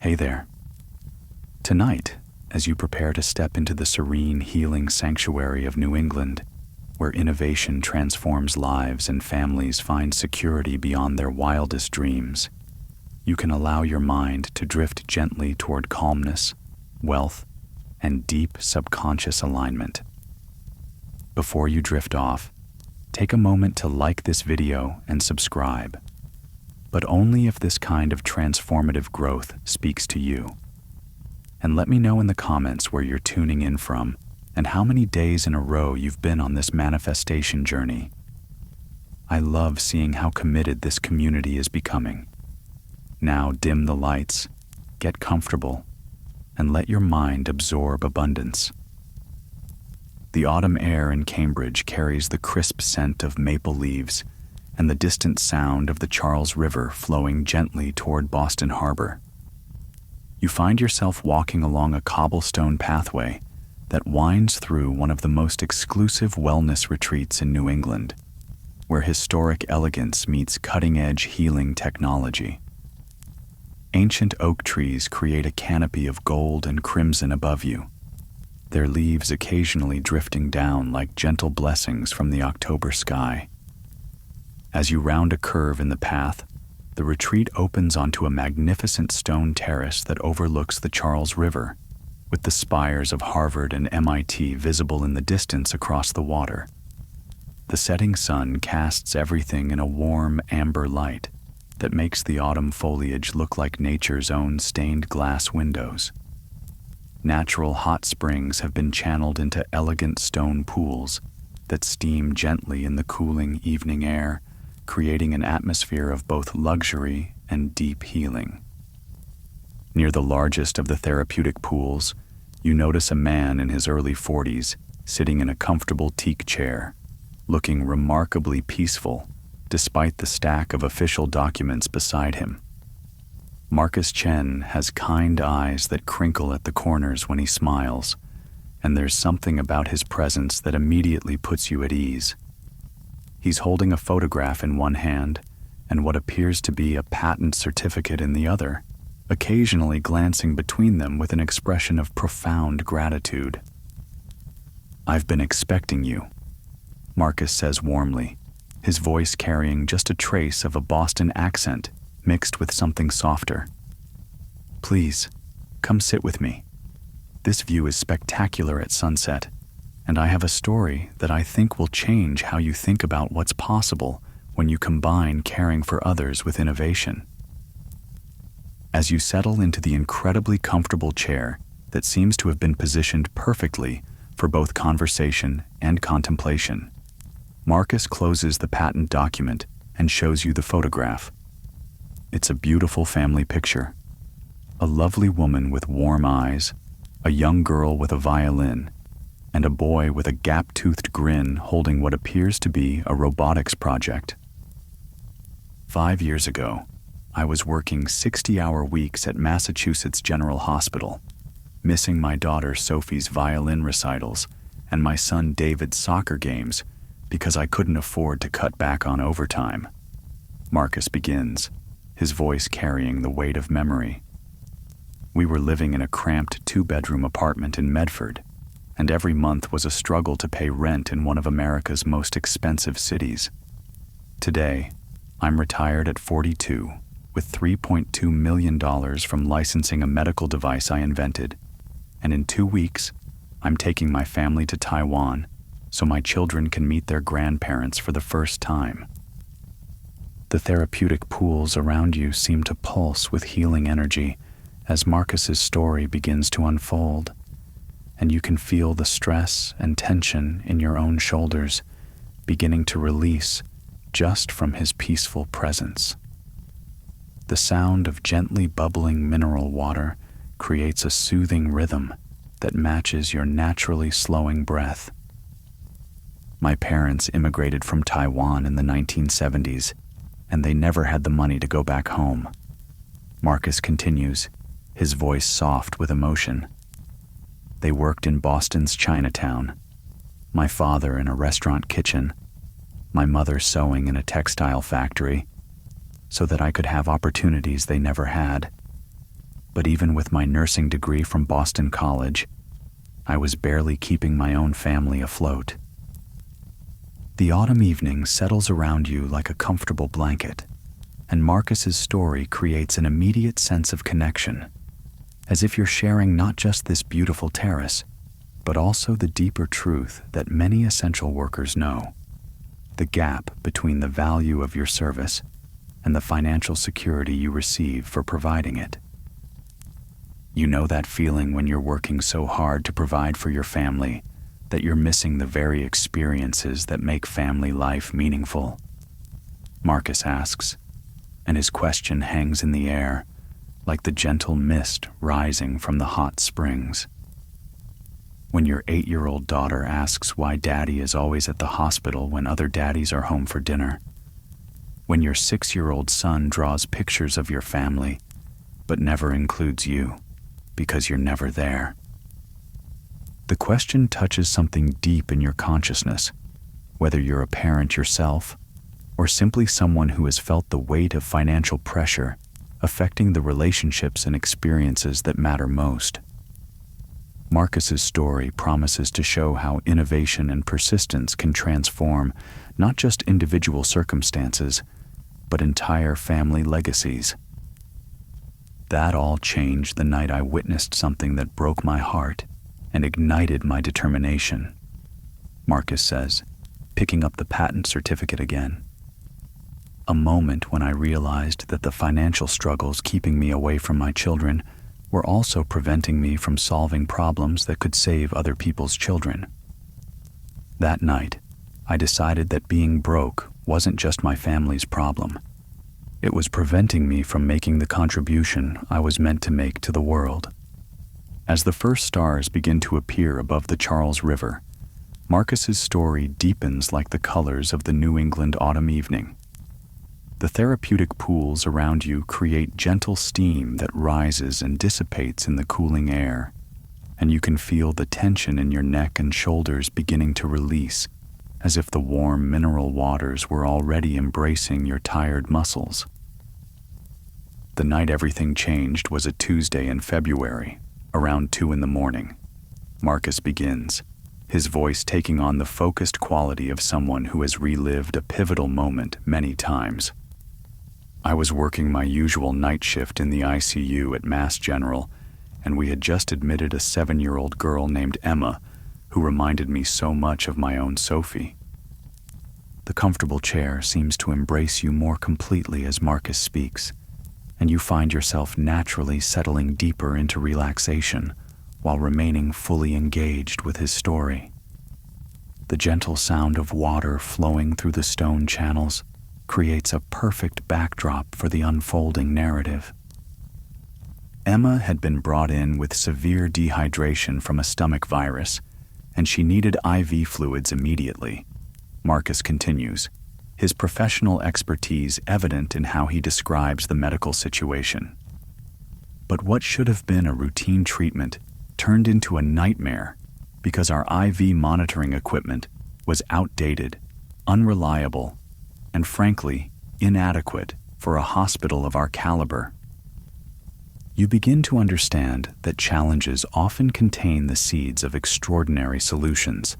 Hey there. Tonight, as you prepare to step into the serene, healing sanctuary of New England, where innovation transforms lives and families find security beyond their wildest dreams, you can allow your mind to drift gently toward calmness, wealth, and deep subconscious alignment. Before you drift off, take a moment to like this video and subscribe, but only if this kind of transformative growth speaks to you. And let me know in the comments where you're tuning in from and how many days in a row you've been on this manifestation journey. I love seeing how committed this community is becoming. Now dim the lights, get comfortable, and let your mind absorb abundance. The autumn air in Cambridge carries the crisp scent of maple leaves and the distant sound of the Charles River flowing gently toward Boston Harbor. You find yourself walking along a cobblestone pathway that winds through one of the most exclusive wellness retreats in New England, where historic elegance meets cutting-edge healing technology. Ancient oak trees create a canopy of gold and crimson above you, their leaves occasionally drifting down like gentle blessings from the October sky. As you round a curve in the path, the retreat opens onto a magnificent stone terrace that overlooks the Charles River, with the spires of Harvard and MIT visible in the distance across the water. The setting sun casts everything in a warm amber light that makes the autumn foliage look like nature's own stained glass windows. Natural hot springs have been channeled into elegant stone pools that steam gently in the cooling evening air, creating an atmosphere of both luxury and deep healing. Near the largest of the therapeutic pools, you notice a man in his early 40s sitting in a comfortable teak chair, looking remarkably peaceful despite the stack of official documents beside him. Marcus Chen has kind eyes that crinkle at the corners when he smiles, and there's something about his presence that immediately puts you at ease. He's holding a photograph in one hand and what appears to be a patent certificate in the other, occasionally glancing between them with an expression of profound gratitude. "I've been expecting you," Marcus says warmly, his voice carrying just a trace of a Boston accent mixed with something softer. "Please, come sit with me. This view is spectacular at sunset, and I have a story that I think will change how you think about what's possible when you combine caring for others with innovation." As you settle into the incredibly comfortable chair that seems to have been positioned perfectly for both conversation and contemplation, Marcus closes the patent document and shows you the photograph. It's a beautiful family picture. A lovely woman with warm eyes, a young girl with a violin, and a boy with a gap-toothed grin holding what appears to be a robotics project. 5 years ago, I was working 60-hour weeks at Massachusetts General Hospital, missing my daughter Sophie's violin recitals and my son David's soccer games because I couldn't afford to cut back on overtime. Marcus begins, his voice carrying the weight of memory. We were living in a cramped 2-bedroom apartment in Medford, and every month was a struggle to pay rent in one of America's most expensive cities. Today, I'm retired at 42, with $3.2 million from licensing a medical device I invented, and in 2 weeks, I'm taking my family to Taiwan so my children can meet their grandparents for the first time. The therapeutic pools around you seem to pulse with healing energy as Marcus's story begins to unfold, and you can feel the stress and tension in your own shoulders beginning to release just from his peaceful presence. The sound of gently bubbling mineral water creates a soothing rhythm that matches your naturally slowing breath. My parents immigrated from Taiwan in the 1970s, and they never had the money to go back home. Marcus continues, his voice soft with emotion. They worked in Boston's Chinatown, my father in a restaurant kitchen, my mother sewing in a textile factory, so that I could have opportunities they never had. But even with my nursing degree from Boston College, I was barely keeping my own family afloat. The autumn evening settles around you like a comfortable blanket, and Marcus's story creates an immediate sense of connection, as if you're sharing not just this beautiful terrace, but also the deeper truth that many essential workers know: the gap between the value of your service and the financial security you receive for providing it. You know that feeling when you're working so hard to provide for your family that you're missing the very experiences that make family life meaningful? Marcus asks, and his question hangs in the air like the gentle mist rising from the hot springs. When your 8-year-old daughter asks why daddy is always at the hospital when other daddies are home for dinner. When your 6-year-old son draws pictures of your family but never includes you because you're never there. The question touches something deep in your consciousness, whether you're a parent yourself or simply someone who has felt the weight of financial pressure affecting the relationships and experiences that matter most. Marcus's story promises to show how innovation and persistence can transform not just individual circumstances, but entire family legacies. That all changed the night I witnessed something that broke my heart and ignited my determination, Marcus says, picking up the patent certificate again. A moment when I realized that the financial struggles keeping me away from my children were also preventing me from solving problems that could save other people's children. That night, I decided that being broke wasn't just my family's problem. It was preventing me from making the contribution I was meant to make to the world. As the first stars begin to appear above the Charles River, Marcus's story deepens like the colors of the New England autumn evening. The therapeutic pools around you create gentle steam that rises and dissipates in the cooling air, and you can feel the tension in your neck and shoulders beginning to release, as if the warm mineral waters were already embracing your tired muscles. The night everything changed was a Tuesday in February, around 2 a.m. Marcus begins, his voice taking on the focused quality of someone who has relived a pivotal moment many times. I was working my usual night shift in the ICU at Mass General, and we had just admitted a 7-year-old girl named Emma, who reminded me so much of my own Sophie. The comfortable chair seems to embrace you more completely as Marcus speaks, and you find yourself naturally settling deeper into relaxation while remaining fully engaged with his story. The gentle sound of water flowing through the stone channels creates a perfect backdrop for the unfolding narrative. Emma had been brought in with severe dehydration from a stomach virus, and she needed IV fluids immediately. Marcus continues, his professional expertise evident in how he describes the medical situation. But what should have been a routine treatment turned into a nightmare because our IV monitoring equipment was outdated, unreliable, and frankly, inadequate for a hospital of our caliber. You begin to understand that challenges often contain the seeds of extraordinary solutions,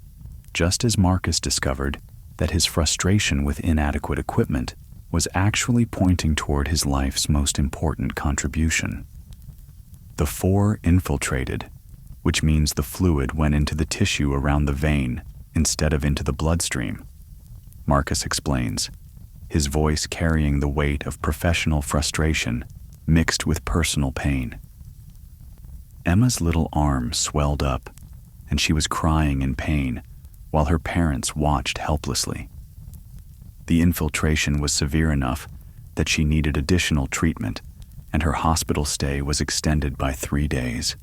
just as Marcus discovered that his frustration with inadequate equipment was actually pointing toward his life's most important contribution. The 4 infiltrated, which means the fluid went into the tissue around the vein instead of into the bloodstream, Marcus explains, his voice carrying the weight of professional frustration mixed with personal pain. Emma's little arm swelled up, and she was crying in pain while her parents watched helplessly. The infiltration was severe enough that she needed additional treatment, and her hospital stay was extended by 3 days.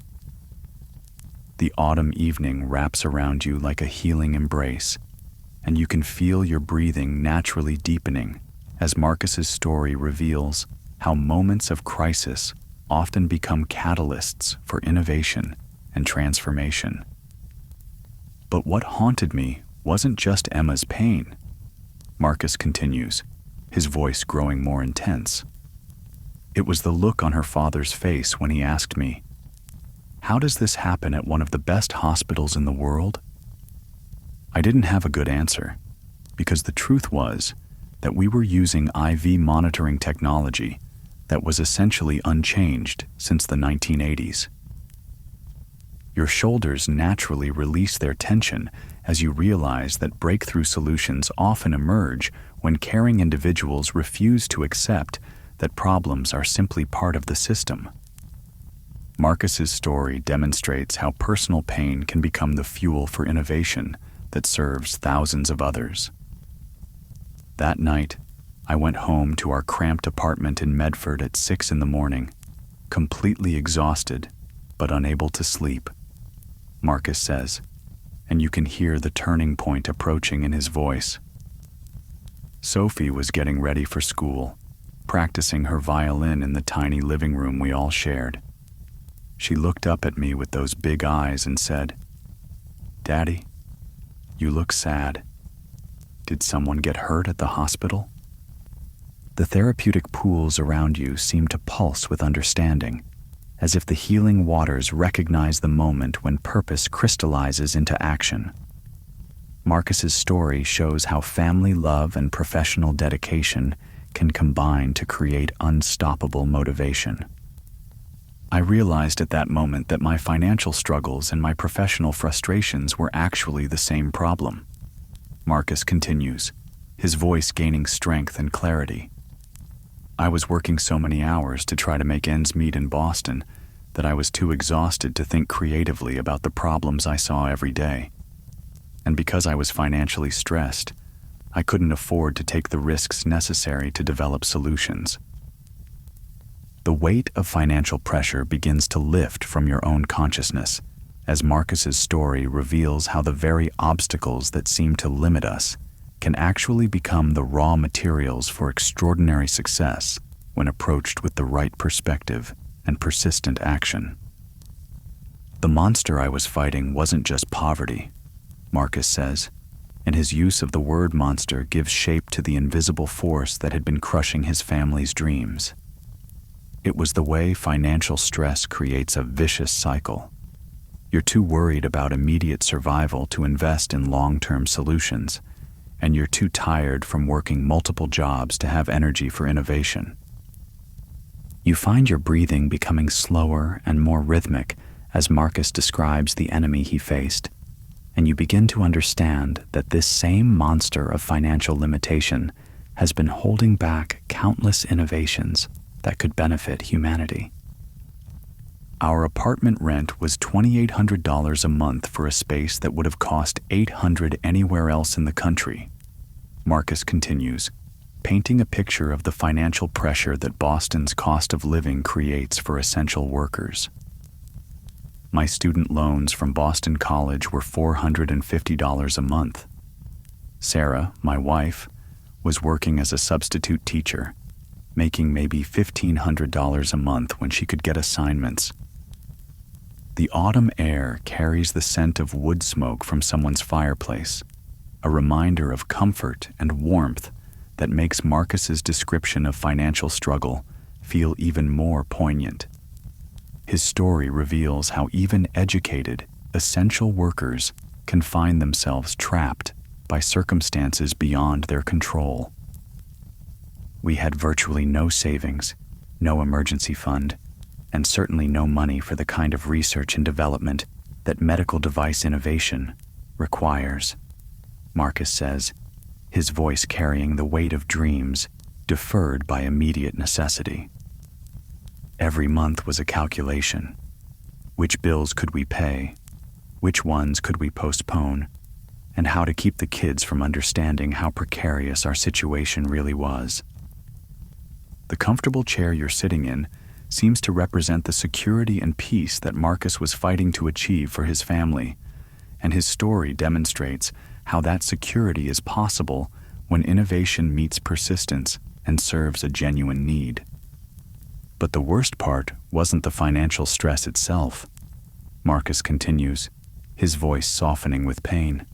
The autumn evening wraps around you like a healing embrace, and you can feel your breathing naturally deepening as Marcus's story reveals how moments of crisis often become catalysts for innovation and transformation. But what haunted me wasn't just Emma's pain. Marcus continues, his voice growing more intense. It was the look on her father's face when he asked me, "How does this happen at one of the best hospitals in the world?" I didn't have a good answer, because the truth was that we were using IV monitoring technology that was essentially unchanged since the 1980s. Your shoulders naturally release their tension as you realize that breakthrough solutions often emerge when caring individuals refuse to accept that problems are simply part of the system. Marcus's story demonstrates how personal pain can become the fuel for innovation that serves thousands of others. That night, I went home to our cramped apartment in Medford at 6 in the morning, completely exhausted but unable to sleep. Marcus says, and you can hear the turning point approaching in his voice. Sophie was getting ready for school, practicing her violin in the tiny living room we all shared. She looked up at me with those big eyes and said, "Daddy, you look sad. Did someone get hurt at the hospital?" The therapeutic pools around you seem to pulse with understanding, as if the healing waters recognize the moment when purpose crystallizes into action. Marcus's story shows how family love and professional dedication can combine to create unstoppable motivation. I realized at that moment that my financial struggles and my professional frustrations were actually the same problem. Marcus continues, his voice gaining strength and clarity. I was working so many hours to try to make ends meet in Boston that I was too exhausted to think creatively about the problems I saw every day. And because I was financially stressed, I couldn't afford to take the risks necessary to develop solutions. The weight of financial pressure begins to lift from your own consciousness, as Marcus's story reveals how the very obstacles that seem to limit us can actually become the raw materials for extraordinary success when approached with the right perspective and persistent action. The monster I was fighting wasn't just poverty, Marcus says, and his use of the word monster gives shape to the invisible force that had been crushing his family's dreams. It was the way financial stress creates a vicious cycle. You're too worried about immediate survival to invest in long-term solutions, and you're too tired from working multiple jobs to have energy for innovation. You find your breathing becoming slower and more rhythmic as Marcus describes the enemy he faced, and you begin to understand that this same monster of financial limitation has been holding back countless innovations that could benefit humanity. Our apartment rent was $2,800 a month for a space that would have cost $800 anywhere else in the country. Marcus continues, painting a picture of the financial pressure that Boston's cost of living creates for essential workers. My student loans from Boston College were $450 a month. Sarah, my wife, was working as a substitute teacher, making maybe $1,500 a month when she could get assignments. The autumn air carries the scent of wood smoke from someone's fireplace, a reminder of comfort and warmth that makes Marcus's description of financial struggle feel even more poignant. His story reveals how even educated, essential workers can find themselves trapped by circumstances beyond their control. We had virtually no savings, no emergency fund, and certainly no money for the kind of research and development that medical device innovation requires, Marcus says, his voice carrying the weight of dreams deferred by immediate necessity. Every month was a calculation. Which bills could we pay? Which ones could we postpone? And how to keep the kids from understanding how precarious our situation really was. The comfortable chair you're sitting in seems to represent the security and peace that Marcus was fighting to achieve for his family, and his story demonstrates how that security is possible when innovation meets persistence and serves a genuine need. But the worst part wasn't the financial stress itself, Marcus continues, his voice softening with pain.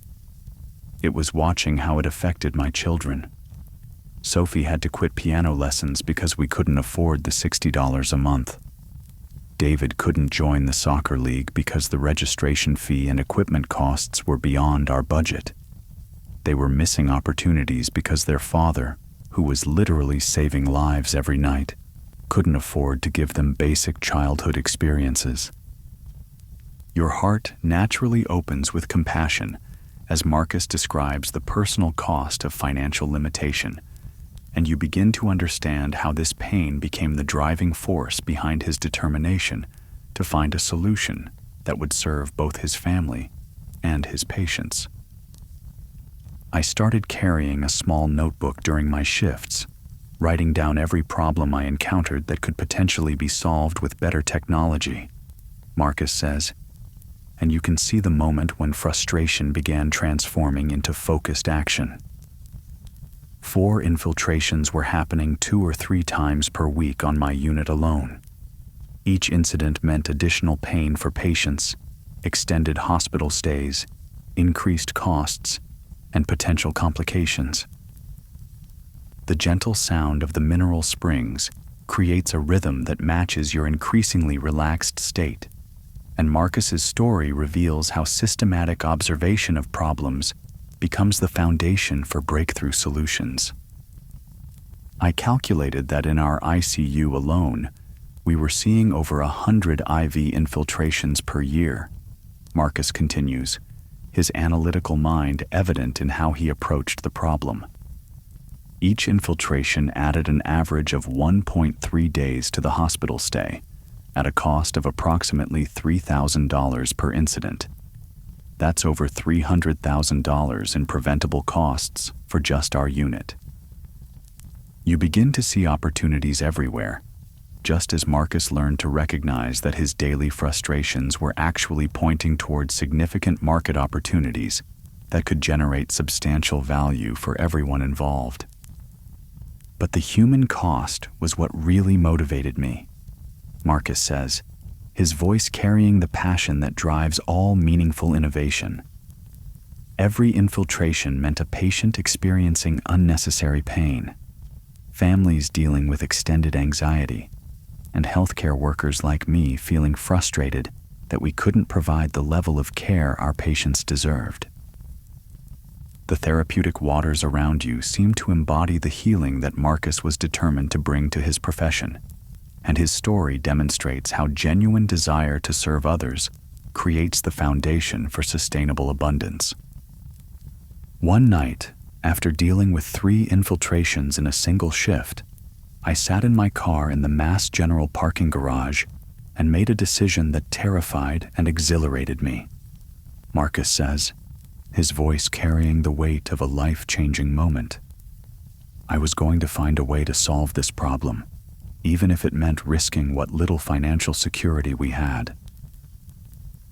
It was watching how it affected my children. Sophie had to quit piano lessons because we couldn't afford the $60 a month. David couldn't join the soccer league because the registration fee and equipment costs were beyond our budget. They were missing opportunities because their father, who was literally saving lives every night, couldn't afford to give them basic childhood experiences. Your heart naturally opens with compassion as Marcus describes the personal cost of financial limitation, and you begin to understand how this pain became the driving force behind his determination to find a solution that would serve both his family and his patients. I started carrying a small notebook during my shifts, writing down every problem I encountered that could potentially be solved with better technology, Marcus says, and you can see the moment when frustration began transforming into focused action. 4 infiltrations were happening 2 or 3 times per week on my unit alone. Each incident meant additional pain for patients, extended hospital stays, increased costs, and potential complications. The gentle sound of the mineral springs creates a rhythm that matches your increasingly relaxed state, and Marcus's story reveals how systematic observation of problems becomes the foundation for breakthrough solutions. I calculated that in our ICU alone, we were seeing over 100 IV infiltrations per year, Marcus continues, his analytical mind evident in how he approached the problem. Each infiltration added an average of 1.3 days to the hospital stay, at a cost of approximately $3,000 per incident. That's over $300,000 in preventable costs for just our unit. You begin to see opportunities everywhere, just as Marcus learned to recognize that his daily frustrations were actually pointing towards significant market opportunities that could generate substantial value for everyone involved. But the human cost was what really motivated me, Marcus says, his voice carrying the passion that drives all meaningful innovation. Every infiltration meant a patient experiencing unnecessary pain, families dealing with extended anxiety, and healthcare workers like me feeling frustrated that we couldn't provide the level of care our patients deserved. The therapeutic waters around you seem to embody the healing that Marcus was determined to bring to his profession, and his story demonstrates how genuine desire to serve others creates the foundation for sustainable abundance. One night, after dealing with 3 infiltrations in a single shift, I sat in my car in the Mass General parking garage and made a decision that terrified and exhilarated me, Marcus says, his voice carrying the weight of a life-changing moment. I was going to find a way to solve this problem, even if it meant risking what little financial security we had.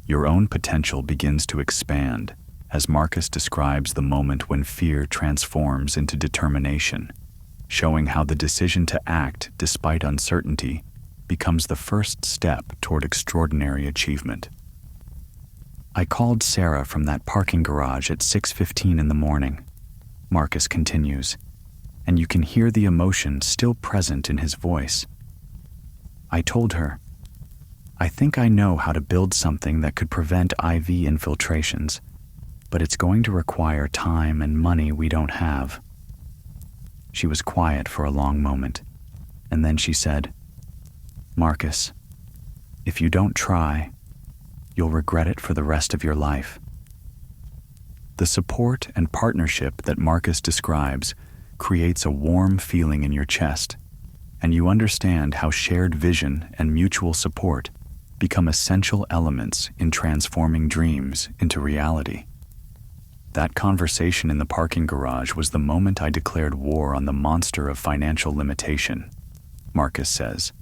Your own potential begins to expand as Marcus describes the moment when fear transforms into determination, showing how the decision to act despite uncertainty becomes the first step toward extraordinary achievement. I called Sarah from that parking garage at 6:15 in the morning, Marcus continues, and you can hear the emotion still present in his voice. I told her, I think I know how to build something that could prevent IV infiltrations, but it's going to require time and money we don't have. She was quiet for a long moment, and then she said, Marcus, if you don't try, you'll regret it for the rest of your life. The support and partnership that Marcus describes creates a warm feeling in your chest, and you understand how shared vision and mutual support become essential elements in transforming dreams into reality. That conversation in the parking garage was the moment I declared war on the monster of financial limitation, Marcus says,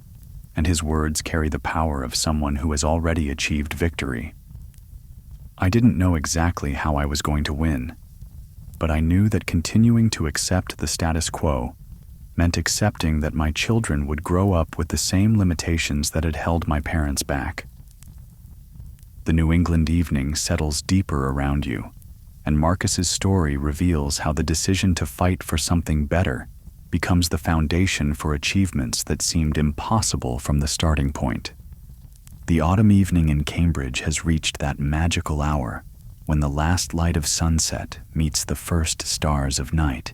and his words carry the power of someone who has already achieved victory. I didn't know exactly how I was going to win, but I knew that continuing to accept the status quo meant accepting that my children would grow up with the same limitations that had held my parents back. The New England evening settles deeper around you, and Marcus's story reveals how the decision to fight for something better becomes the foundation for achievements that seemed impossible from the starting point. The autumn evening in Cambridge has reached that magical hour when the last light of sunset meets the first stars of night,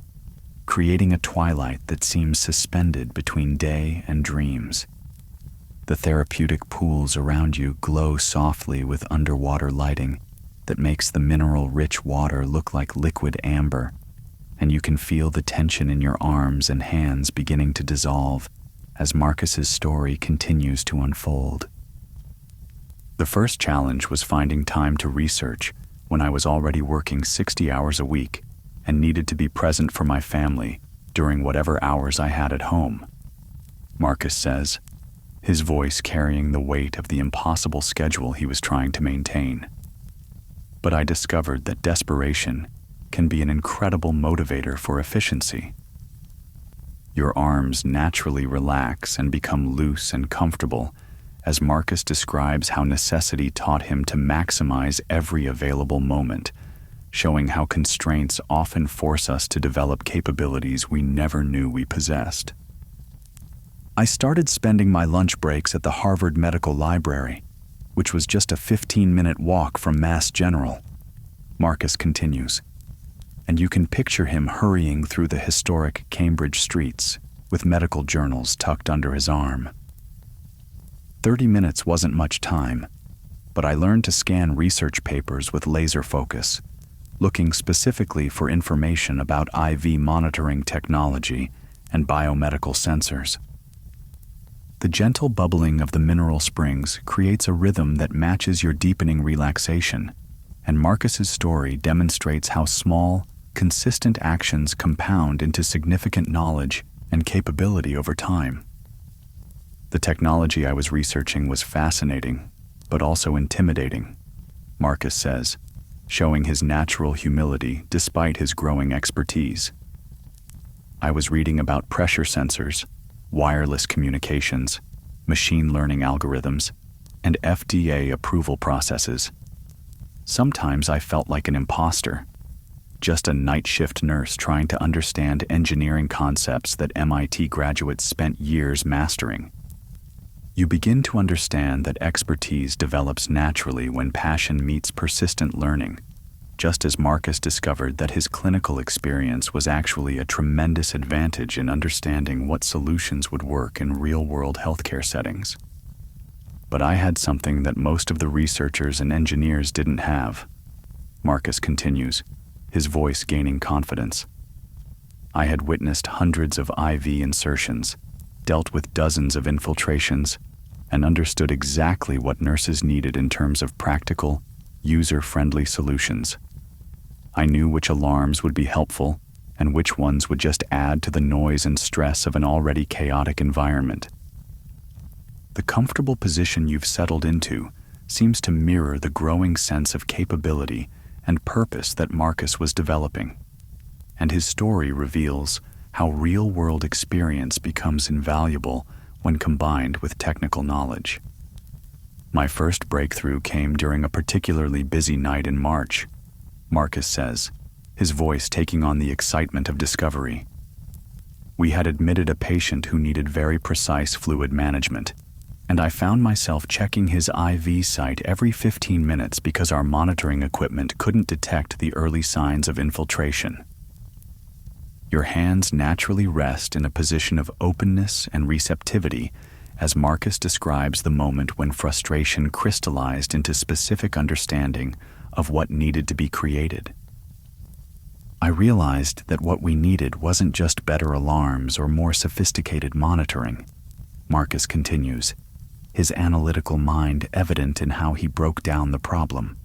creating a twilight that seems suspended between day and dreams. The therapeutic pools around you glow softly with underwater lighting that makes the mineral-rich water look like liquid amber, and you can feel the tension in your arms and hands beginning to dissolve as Marcus's story continues to unfold. The first challenge was finding time to research when I was already working 60 hours a week and needed to be present for my family during whatever hours I had at home. Marcus says, his voice carrying the weight of the impossible schedule he was trying to maintain. But I discovered that desperation can be an incredible motivator for efficiency. Your arms naturally relax and become loose and comfortable as Marcus describes how necessity taught him to maximize every available moment, showing how constraints often force us to develop capabilities we never knew we possessed. I started spending my lunch breaks at the Harvard Medical Library, which was just a 15-minute walk from Mass General. Marcus continues, and you can picture him hurrying through the historic Cambridge streets with medical journals tucked under his arm. 30 minutes wasn't much time, but I learned to scan research papers with laser focus, looking specifically for information about IV monitoring technology and biomedical sensors. The gentle bubbling of the mineral springs creates a rhythm that matches your deepening relaxation, and Marcus's story demonstrates how small, consistent actions compound into significant knowledge and capability over time. The technology I was researching was fascinating, but also intimidating, Marcus says, showing his natural humility despite his growing expertise. I was reading about pressure sensors, wireless communications, machine learning algorithms, and FDA approval processes. Sometimes I felt like an imposter, just a night shift nurse trying to understand engineering concepts that MIT graduates spent years mastering. You begin to understand that expertise develops naturally when passion meets persistent learning, just as Marcus discovered that his clinical experience was actually a tremendous advantage in understanding what solutions would work in real-world healthcare settings. But I had something that most of the researchers and engineers didn't have. Marcus continues, his voice gaining confidence. I had witnessed hundreds of IV insertions, dealt with dozens of infiltrations, and understood exactly what nurses needed in terms of practical, user-friendly solutions. I knew which alarms would be helpful and which ones would just add to the noise and stress of an already chaotic environment. The comfortable position you've settled into seems to mirror the growing sense of capability and purpose that Marcus was developing, and his story reveals how real-world experience becomes invaluable when combined with technical knowledge. My first breakthrough came during a particularly busy night in March, Marcus says, his voice taking on the excitement of discovery. We had admitted a patient who needed very precise fluid management, and I found myself checking his IV site every 15 minutes because our monitoring equipment couldn't detect the early signs of infiltration. Your hands naturally rest in a position of openness and receptivity as Marcus describes the moment when frustration crystallized into specific understanding of what needed to be created. I realized that what we needed wasn't just better alarms or more sophisticated monitoring, Marcus continues, his analytical mind evident in how he broke down the problem.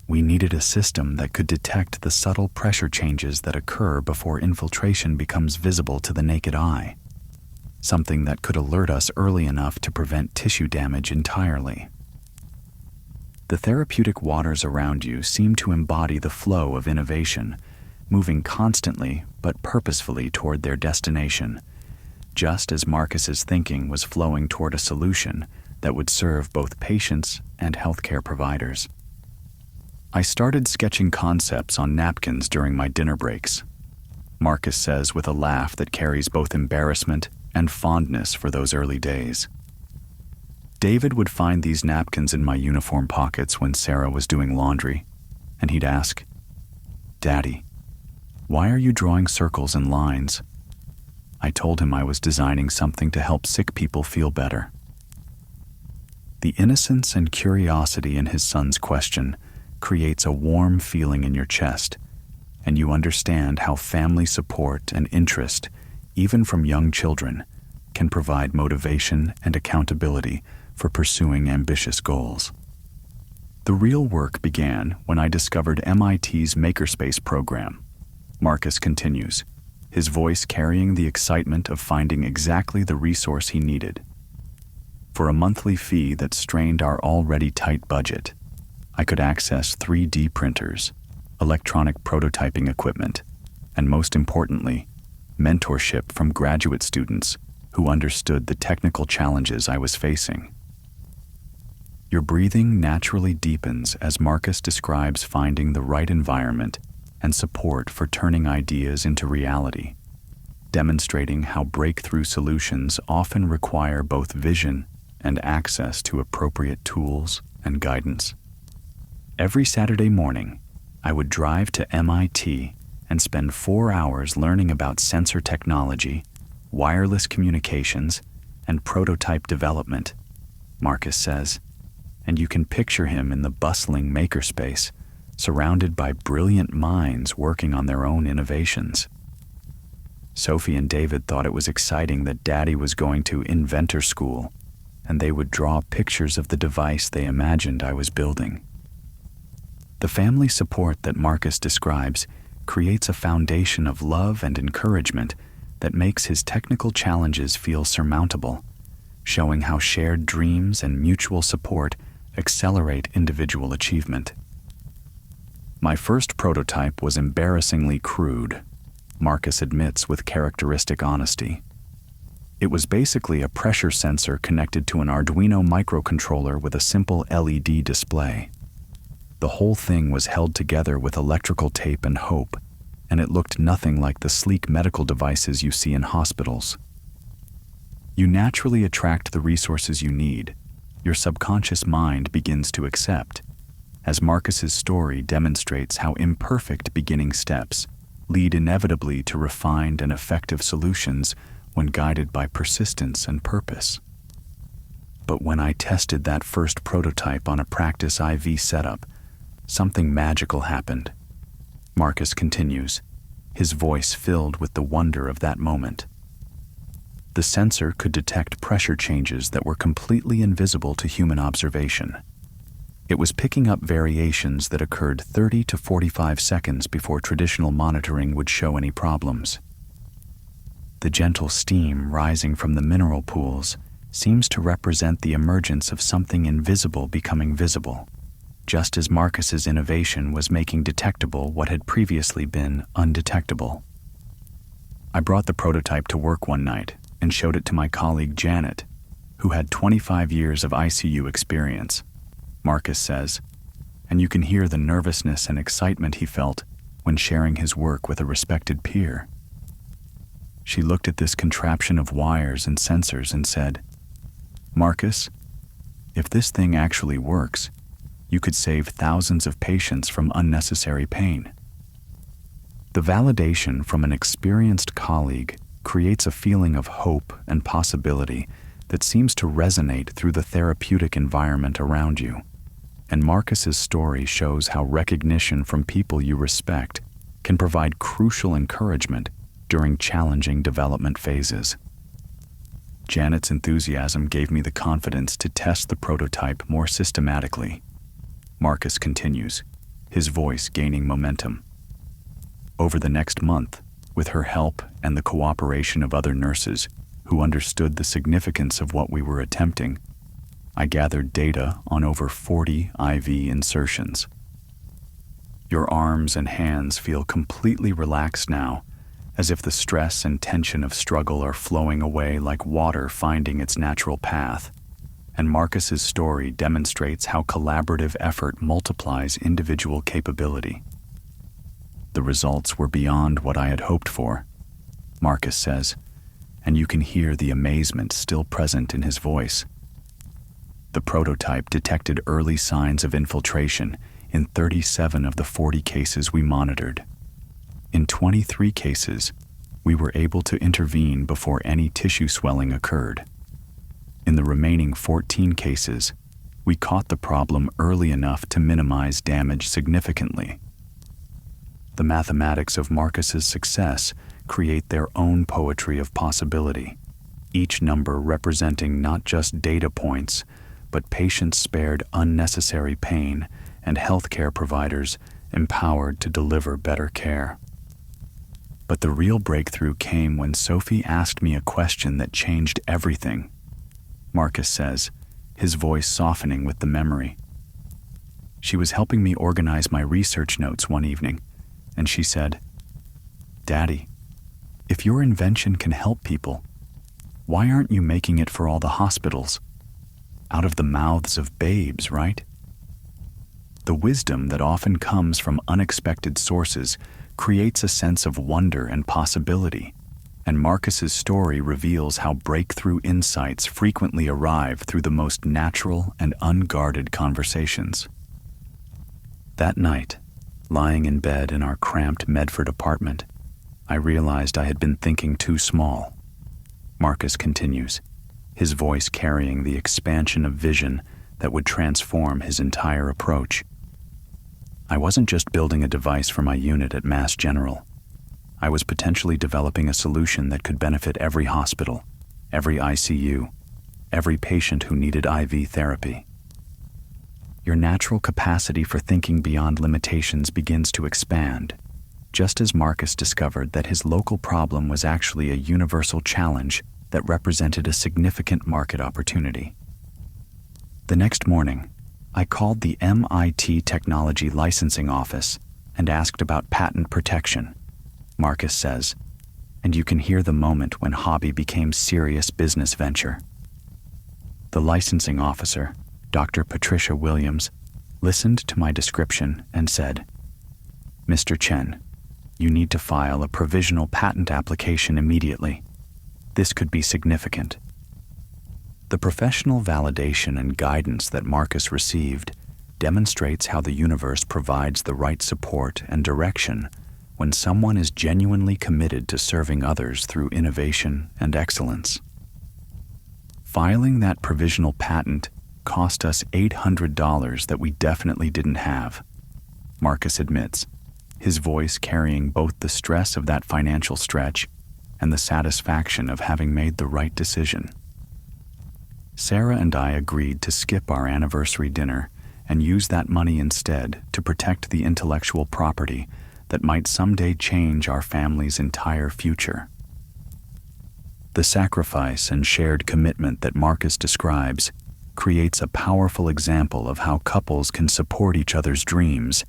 We needed a system that could detect the subtle pressure changes that occur before infiltration becomes visible to the naked eye, something that could alert us early enough to prevent tissue damage entirely. The therapeutic waters around you seem to embody the flow of innovation, moving constantly but purposefully toward their destination, just as Marcus's thinking was flowing toward a solution that would serve both patients and healthcare providers. I started sketching concepts on napkins during my dinner breaks. Marcus says with a laugh that carries both embarrassment and fondness for those early days. David would find these napkins in my uniform pockets when Sarah was doing laundry, and he'd ask, "Daddy, why are you drawing circles and lines?" I told him I was designing something to help sick people feel better. The innocence and curiosity in his son's question creates a warm feeling in your chest, and you understand how family support and interest, even from young children, can provide motivation and accountability for pursuing ambitious goals. The real work began when I discovered MIT's Makerspace program. Marcus continues, his voice carrying the excitement of finding exactly the resource he needed. For a monthly fee that strained our already tight budget, I could access 3D printers, electronic prototyping equipment, and most importantly, mentorship from graduate students who understood the technical challenges I was facing. Your breathing naturally deepens as Marcus describes finding the right environment and support for turning ideas into reality, demonstrating how breakthrough solutions often require both vision and access to appropriate tools and guidance. Every Saturday morning, I would drive to MIT and spend 4 hours learning about sensor technology, wireless communications, and prototype development, Marcus says, and you can picture him in the bustling makerspace, surrounded by brilliant minds working on their own innovations. Sophie and David thought it was exciting that Daddy was going to inventor school, and they would draw pictures of the device they imagined I was building. The family support that Marcus describes creates a foundation of love and encouragement that makes his technical challenges feel surmountable, showing how shared dreams and mutual support accelerate individual achievement. My first prototype was embarrassingly crude, Marcus admits with characteristic honesty. It was basically a pressure sensor connected to an Arduino microcontroller with a simple LED display. The whole thing was held together with electrical tape and hope, and it looked nothing like the sleek medical devices you see in hospitals. You naturally attract the resources you need. Your subconscious mind begins to accept, as Marcus's story demonstrates how imperfect beginning steps lead inevitably to refined and effective solutions when guided by persistence and purpose. But when I tested that first prototype on a practice IV setup, something magical happened. Marcus continues, his voice filled with the wonder of that moment. The sensor could detect pressure changes that were completely invisible to human observation. It was picking up variations that occurred 30 to 45 seconds before traditional monitoring would show any problems. The gentle steam rising from the mineral pools seems to represent the emergence of something invisible becoming visible, just as Marcus's innovation was making detectable what had previously been undetectable. I brought the prototype to work one night and showed it to my colleague Janet, who had 25 years of ICU experience, Marcus says, and you can hear the nervousness and excitement he felt when sharing his work with a respected peer. She looked at this contraption of wires and sensors and said, "Marcus, if this thing actually works, you could save thousands of patients from unnecessary pain." The validation from an experienced colleague creates a feeling of hope and possibility that seems to resonate through the therapeutic environment around you. And Marcus's story shows how recognition from people you respect can provide crucial encouragement during challenging development phases. Janet's enthusiasm gave me the confidence to test the prototype more systematically. Marcus continues, his voice gaining momentum. Over the next month, with her help and the cooperation of other nurses who understood the significance of what we were attempting, I gathered data on over 40 IV insertions. Your arms and hands feel completely relaxed now, as if the stress and tension of struggle are flowing away like water finding its natural path. And Marcus's story demonstrates how collaborative effort multiplies individual capability. The results were beyond what I had hoped for, Marcus says, and you can hear the amazement still present in his voice. The prototype detected early signs of infiltration in 37 of the 40 cases we monitored. In 23 cases, we were able to intervene before any tissue swelling occurred. In the remaining 14 cases, we caught the problem early enough to minimize damage significantly. The mathematics of Marcus's success create their own poetry of possibility, each number representing not just data points, but patients spared unnecessary pain and healthcare providers empowered to deliver better care. But the real breakthrough came when Sophie asked me a question that changed everything, Marcus says, his voice softening with the memory. She was helping me organize my research notes one evening, and she said, "Daddy, if your invention can help people, why aren't you making it for all the hospitals? Out of the mouths of babes, right?" The wisdom that often comes from unexpected sources creates a sense of wonder and possibility, and Marcus's story reveals how breakthrough insights frequently arrive through the most natural and unguarded conversations. That night, lying in bed in our cramped Medford apartment, I realized I had been thinking too small. Marcus continues, his voice carrying the expansion of vision that would transform his entire approach. I wasn't just building a device for my unit at Mass General. I was potentially developing a solution that could benefit every hospital, every ICU, every patient who needed IV therapy. Your natural capacity for thinking beyond limitations begins to expand, just as Marcus discovered that his local problem was actually a universal challenge that represented a significant market opportunity. The next morning, I called the MIT Technology Licensing Office and asked about patent protection, Marcus says, and you can hear the moment when hobby became serious business venture. The licensing officer, Dr. Patricia Williams, listened to my description and said, "Mr. Chen, you need to file a provisional patent application immediately. This could be significant." The professional validation and guidance that Marcus received demonstrates how the universe provides the right support and direction when someone is genuinely committed to serving others through innovation and excellence. Filing that provisional patent cost us $800 that we definitely didn't have, Marcus admits, his voice carrying both the stress of that financial stretch and the satisfaction of having made the right decision. Sarah and I agreed to skip our anniversary dinner and use that money instead to protect the intellectual property that might someday change our family's entire future. The sacrifice and shared commitment that Marcus describes creates a powerful example of how couples can support each other's dreams,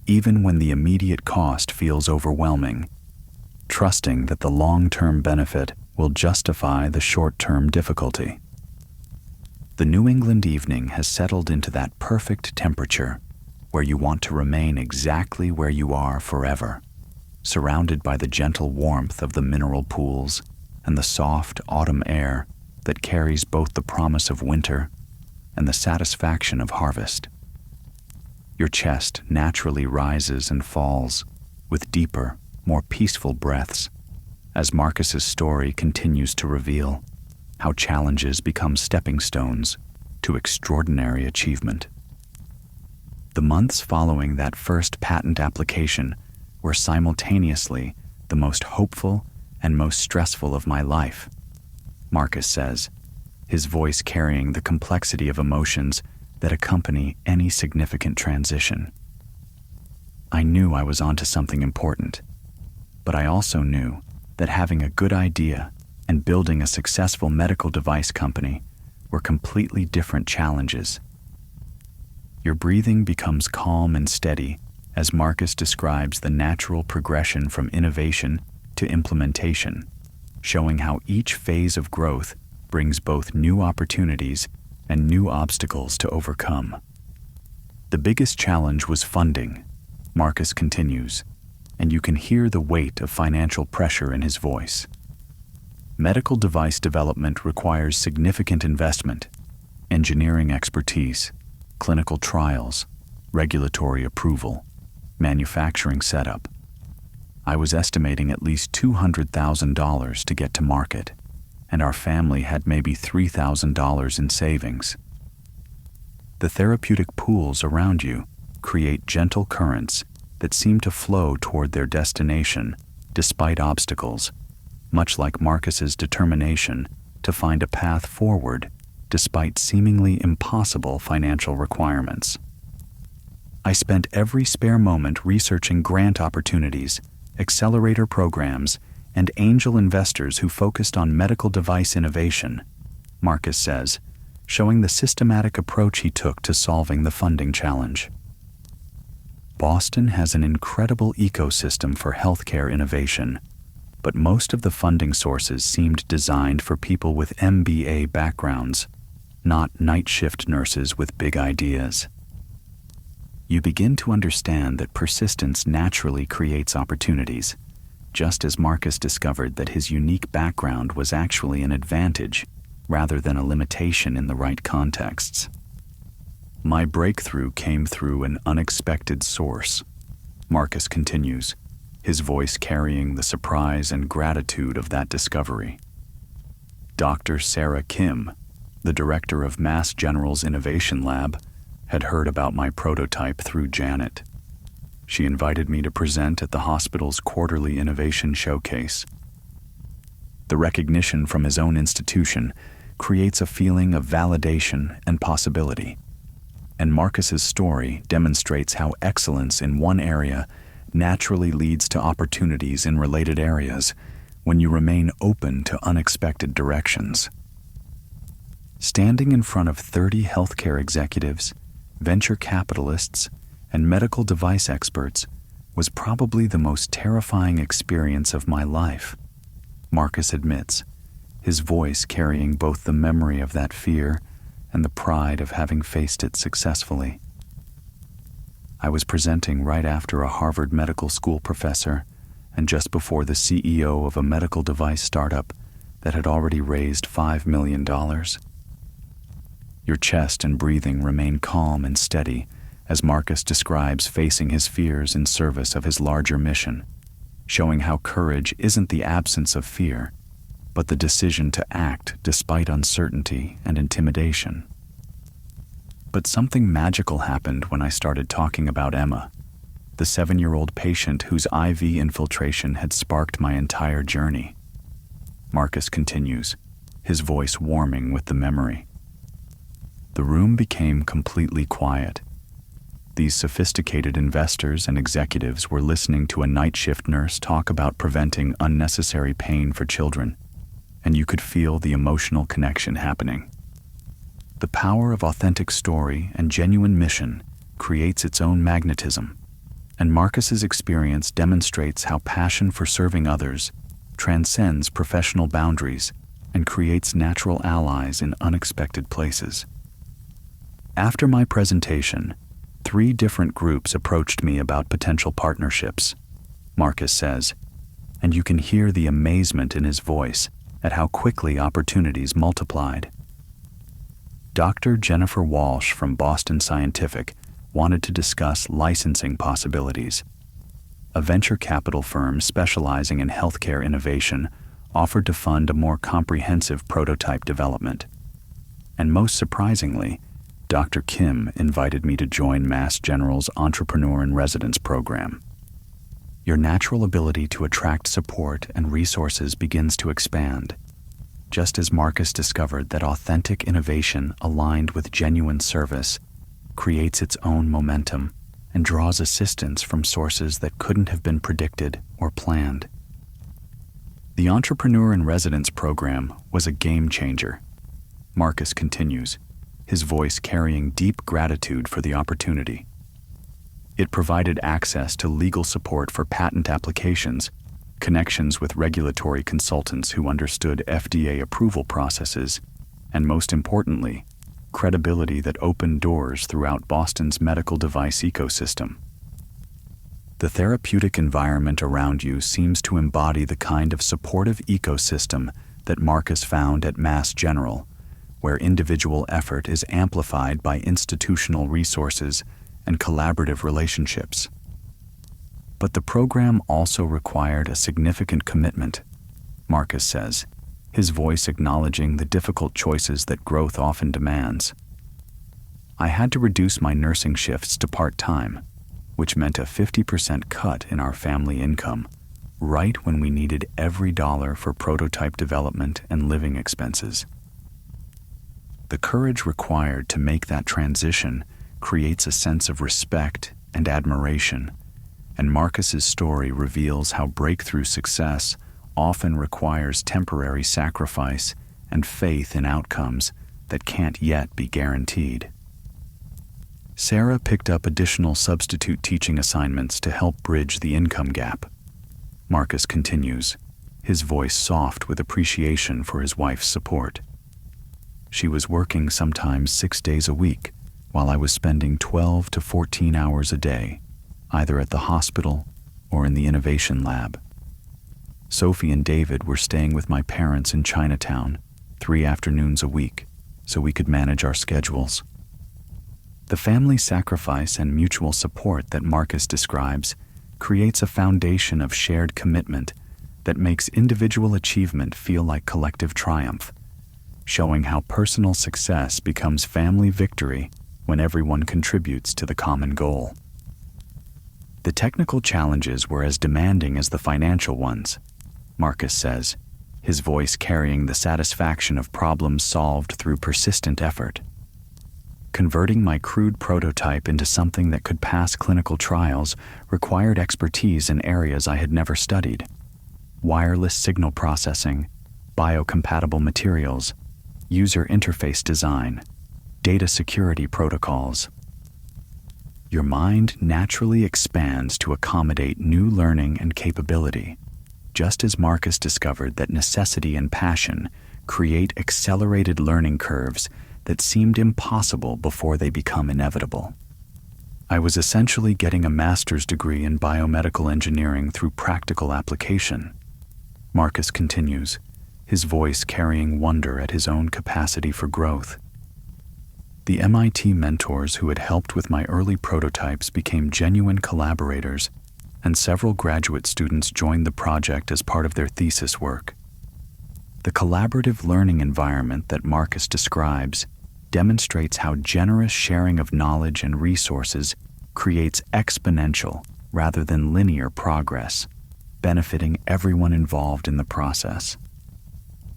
even when the immediate cost feels overwhelming, trusting that the long-term benefit will justify the short-term difficulty. The New England evening has settled into that perfect temperature where you want to remain exactly where you are forever, surrounded by the gentle warmth of the mineral pools and the soft autumn air that carries both the promise of winter and the satisfaction of harvest. Your chest naturally rises and falls with deeper, more peaceful breaths as Marcus's story continues to reveal how challenges become stepping stones to extraordinary achievement. The months following that first patent application were simultaneously the most hopeful and most stressful of my life, Marcus says, his voice carrying the complexity of emotions that accompany any significant transition. I knew I was onto something important, but I also knew that having a good idea and building a successful medical device company were completely different challenges. Your breathing becomes calm and steady as Marcus describes the natural progression from innovation to implementation, showing how each phase of growth brings both new opportunities and new obstacles to overcome. The biggest challenge was funding, Marcus continues, and you can hear the weight of financial pressure in his voice. Medical device development requires significant investment, engineering expertise, clinical trials, regulatory approval, manufacturing setup. I was estimating at least $200,000 to get to market, and our family had maybe $3,000 in savings. The therapeutic pools around you create gentle currents that seem to flow toward their destination despite obstacles, much like Marcus's determination to find a path forward despite seemingly impossible financial requirements. I spent every spare moment researching grant opportunities, accelerator programs, and angel investors who focused on medical device innovation, Marcus says, showing the systematic approach he took to solving the funding challenge. Boston has an incredible ecosystem for healthcare innovation, but most of the funding sources seemed designed for people with MBA backgrounds, not night shift nurses with big ideas. You begin to understand that persistence naturally creates opportunities, just as Marcus discovered that his unique background was actually an advantage rather than a limitation in the right contexts. My breakthrough came through an unexpected source, Marcus continues, his voice carrying the surprise and gratitude of that discovery. Dr. Sarah Kim, the director of Mass General's Innovation Lab, had heard about my prototype through Janet. She invited me to present at the hospital's quarterly innovation showcase. The recognition from his own institution creates a feeling of validation and possibility, and Marcus's story demonstrates how excellence in one area naturally leads to opportunities in related areas when you remain open to unexpected directions. Standing in front of 30 healthcare executives, venture capitalists, and medical device experts was probably the most terrifying experience of my life, Marcus admits, his voice carrying both the memory of that fear and the pride of having faced it successfully. I was presenting right after a Harvard Medical School professor and just before the CEO of a medical device startup that had already raised $5 million. Your chest and breathing remain calm and steady as Marcus describes facing his fears in service of his larger mission, showing how courage isn't the absence of fear, but the decision to act despite uncertainty and intimidation. But something magical happened when I started talking about Emma, the 7-year-old patient whose IV infiltration had sparked my entire journey. Marcus continues, his voice warming with the memory. The room became completely quiet. These sophisticated investors and executives were listening to a night shift nurse talk about preventing unnecessary pain for children, and you could feel the emotional connection happening. The power of authentic story and genuine mission creates its own magnetism, and Marcus's experience demonstrates how passion for serving others transcends professional boundaries and creates natural allies in unexpected places. After my presentation, 3 different groups approached me about potential partnerships, Marcus says, and you can hear the amazement in his voice at how quickly opportunities multiplied. Dr. Jennifer Walsh from Boston Scientific wanted to discuss licensing possibilities. A venture capital firm specializing in healthcare innovation offered to fund a more comprehensive prototype development. And most surprisingly, Dr. Kim invited me to join Mass General's Entrepreneur in Residence program. Your natural ability to attract support and resources begins to expand, just as Marcus discovered that authentic innovation aligned with genuine service creates its own momentum and draws assistance from sources that couldn't have been predicted or planned. The Entrepreneur in Residence program was a game changer, Marcus continues, his voice carrying deep gratitude for the opportunity. It provided access to legal support for patent applications, connections with regulatory consultants who understood FDA approval processes, and most importantly, credibility that opened doors throughout Boston's medical device ecosystem. The therapeutic environment around you seems to embody the kind of supportive ecosystem that Marcus found at Mass General, where individual effort is amplified by institutional resources and collaborative relationships. But the program also required a significant commitment, Marcus says, his voice acknowledging the difficult choices that growth often demands. I had to reduce my nursing shifts to part-time, which meant a 50% cut in our family income, right when we needed every dollar for prototype development and living expenses. The courage required to make that transition creates a sense of respect and admiration, and Marcus's story reveals how breakthrough success often requires temporary sacrifice and faith in outcomes that can't yet be guaranteed. Sarah picked up additional substitute teaching assignments to help bridge the income gap. Marcus continues, his voice soft with appreciation for his wife's support. She was working sometimes 6 days a week, while I was spending 12 to 14 hours a day, either at the hospital or in the innovation lab. Sophie and David were staying with my parents in Chinatown 3 afternoons a week, so we could manage our schedules. The family sacrifice and mutual support that Marcus describes creates a foundation of shared commitment that makes individual achievement feel like collective triumph, showing how personal success becomes family victory when everyone contributes to the common goal. The technical challenges were as demanding as the financial ones, Marcus says, his voice carrying the satisfaction of problems solved through persistent effort. Converting my crude prototype into something that could pass clinical trials required expertise in areas I had never studied: wireless signal processing, biocompatible materials, user interface design, data security protocols. Your mind naturally expands to accommodate new learning and capability, just as Marcus discovered that necessity and passion create accelerated learning curves that seemed impossible before they become inevitable. I was essentially getting a master's degree in biomedical engineering through practical application. Marcus continues, his voice carrying wonder at his own capacity for growth. The MIT mentors who had helped with my early prototypes became genuine collaborators, and several graduate students joined the project as part of their thesis work. The collaborative learning environment that Marcus describes demonstrates how generous sharing of knowledge and resources creates exponential rather than linear progress, benefiting everyone involved in the process.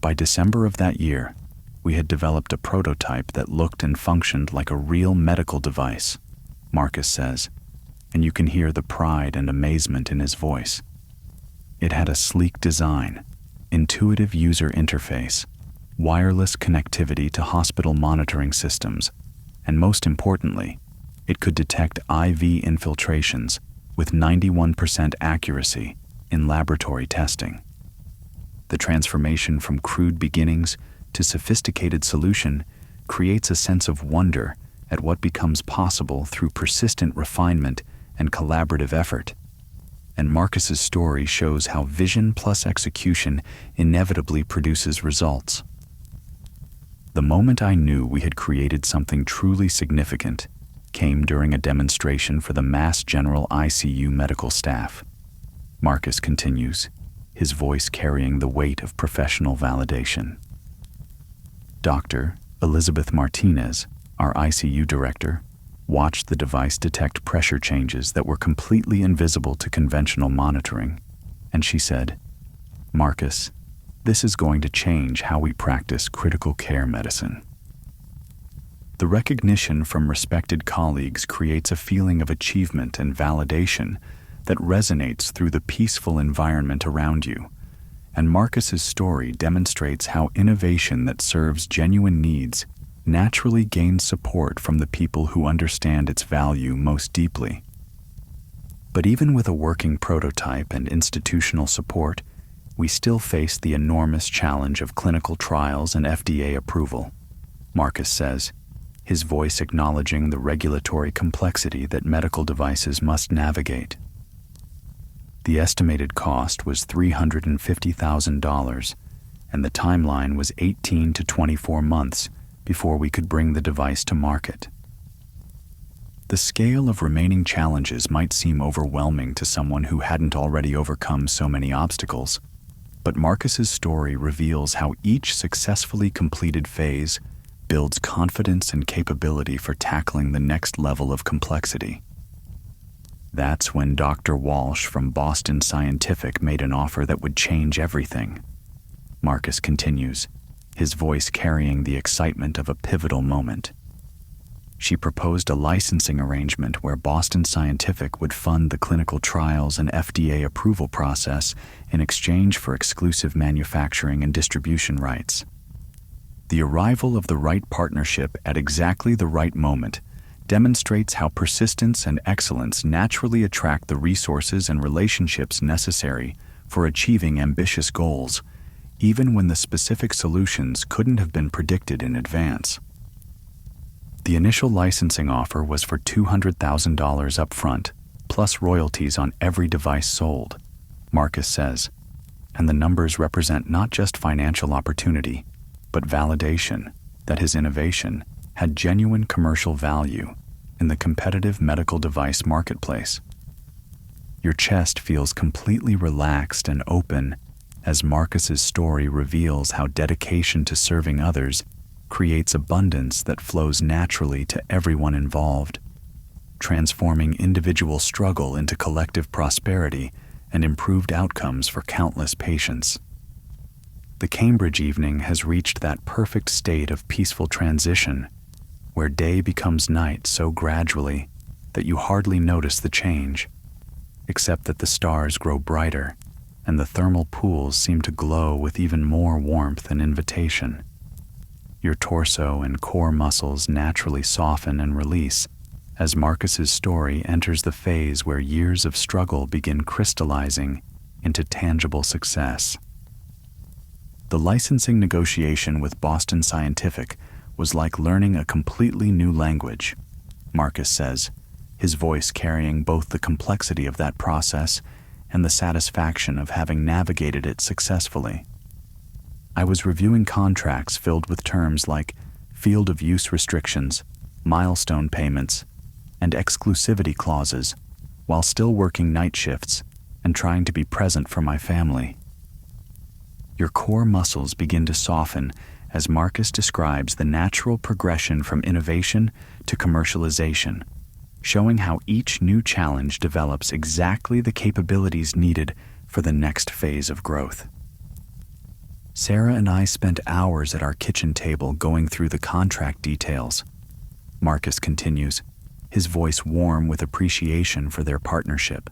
By December of that year, we had developed a prototype that looked and functioned like a real medical device, Marcus says, and you can hear the pride and amazement in his voice. It had a sleek design, intuitive user interface, wireless connectivity to hospital monitoring systems, and most importantly, it could detect IV infiltrations with 91% accuracy in laboratory testing. The transformation from crude beginnings to sophisticated solution creates a sense of wonder at what becomes possible through persistent refinement and collaborative effort. And Marcus's story shows how vision plus execution inevitably produces results. The moment I knew we had created something truly significant came during a demonstration for the Mass General ICU medical staff. Marcus continues, his voice carrying the weight of professional validation. Dr. Elizabeth Martinez, our ICU director, watched the device detect pressure changes that were completely invisible to conventional monitoring, and she said, "Marcus, this is going to change how we practice critical care medicine." The recognition from respected colleagues creates a feeling of achievement and validation that resonates through the peaceful environment around you, and Marcus's story demonstrates how innovation that serves genuine needs naturally gains support from the people who understand its value most deeply. But even with a working prototype and institutional support, we still face the enormous challenge of clinical trials and FDA approval, Marcus says, his voice acknowledging the regulatory complexity that medical devices must navigate. The estimated cost was $350,000, and the timeline was 18 to 24 months before we could bring the device to market. The scale of remaining challenges might seem overwhelming to someone who hadn't already overcome so many obstacles, but Marcus's story reveals how each successfully completed phase builds confidence and capability for tackling the next level of complexity. That's when Dr. Walsh from Boston Scientific made an offer that would change everything. Marcus continues, his voice carrying the excitement of a pivotal moment. She proposed a licensing arrangement where Boston Scientific would fund the clinical trials and FDA approval process in exchange for exclusive manufacturing and distribution rights. The arrival of the right partnership at exactly the right moment demonstrates how persistence and excellence naturally attract the resources and relationships necessary for achieving ambitious goals, even when the specific solutions couldn't have been predicted in advance. The initial licensing offer was for $200,000 upfront, plus royalties on every device sold, Marcus says, and the numbers represent not just financial opportunity, but validation that his innovation had genuine commercial value in the competitive medical device marketplace. Your chest feels completely relaxed and open as Marcus's story reveals how dedication to serving others creates abundance that flows naturally to everyone involved, transforming individual struggle into collective prosperity and improved outcomes for countless patients. The Cambridge evening has reached that perfect state of peaceful transition, where day becomes night so gradually that you hardly notice the change, except that the stars grow brighter and the thermal pools seem to glow with even more warmth and invitation. Your torso and core muscles naturally soften and release as Marcus's story enters the phase where years of struggle begin crystallizing into tangible success. The licensing negotiation with Boston Scientific was like learning a completely new language, Marcus says, his voice carrying both the complexity of that process and the satisfaction of having navigated it successfully. I was reviewing contracts filled with terms like field of use restrictions, milestone payments, and exclusivity clauses, while still working night shifts and trying to be present for my family. Your core muscles begin to soften as Marcus describes the natural progression from innovation to commercialization, showing how each new challenge develops exactly the capabilities needed for the next phase of growth. Sarah and I spent hours at our kitchen table going through the contract details. Marcus continues, his voice warm with appreciation for their partnership.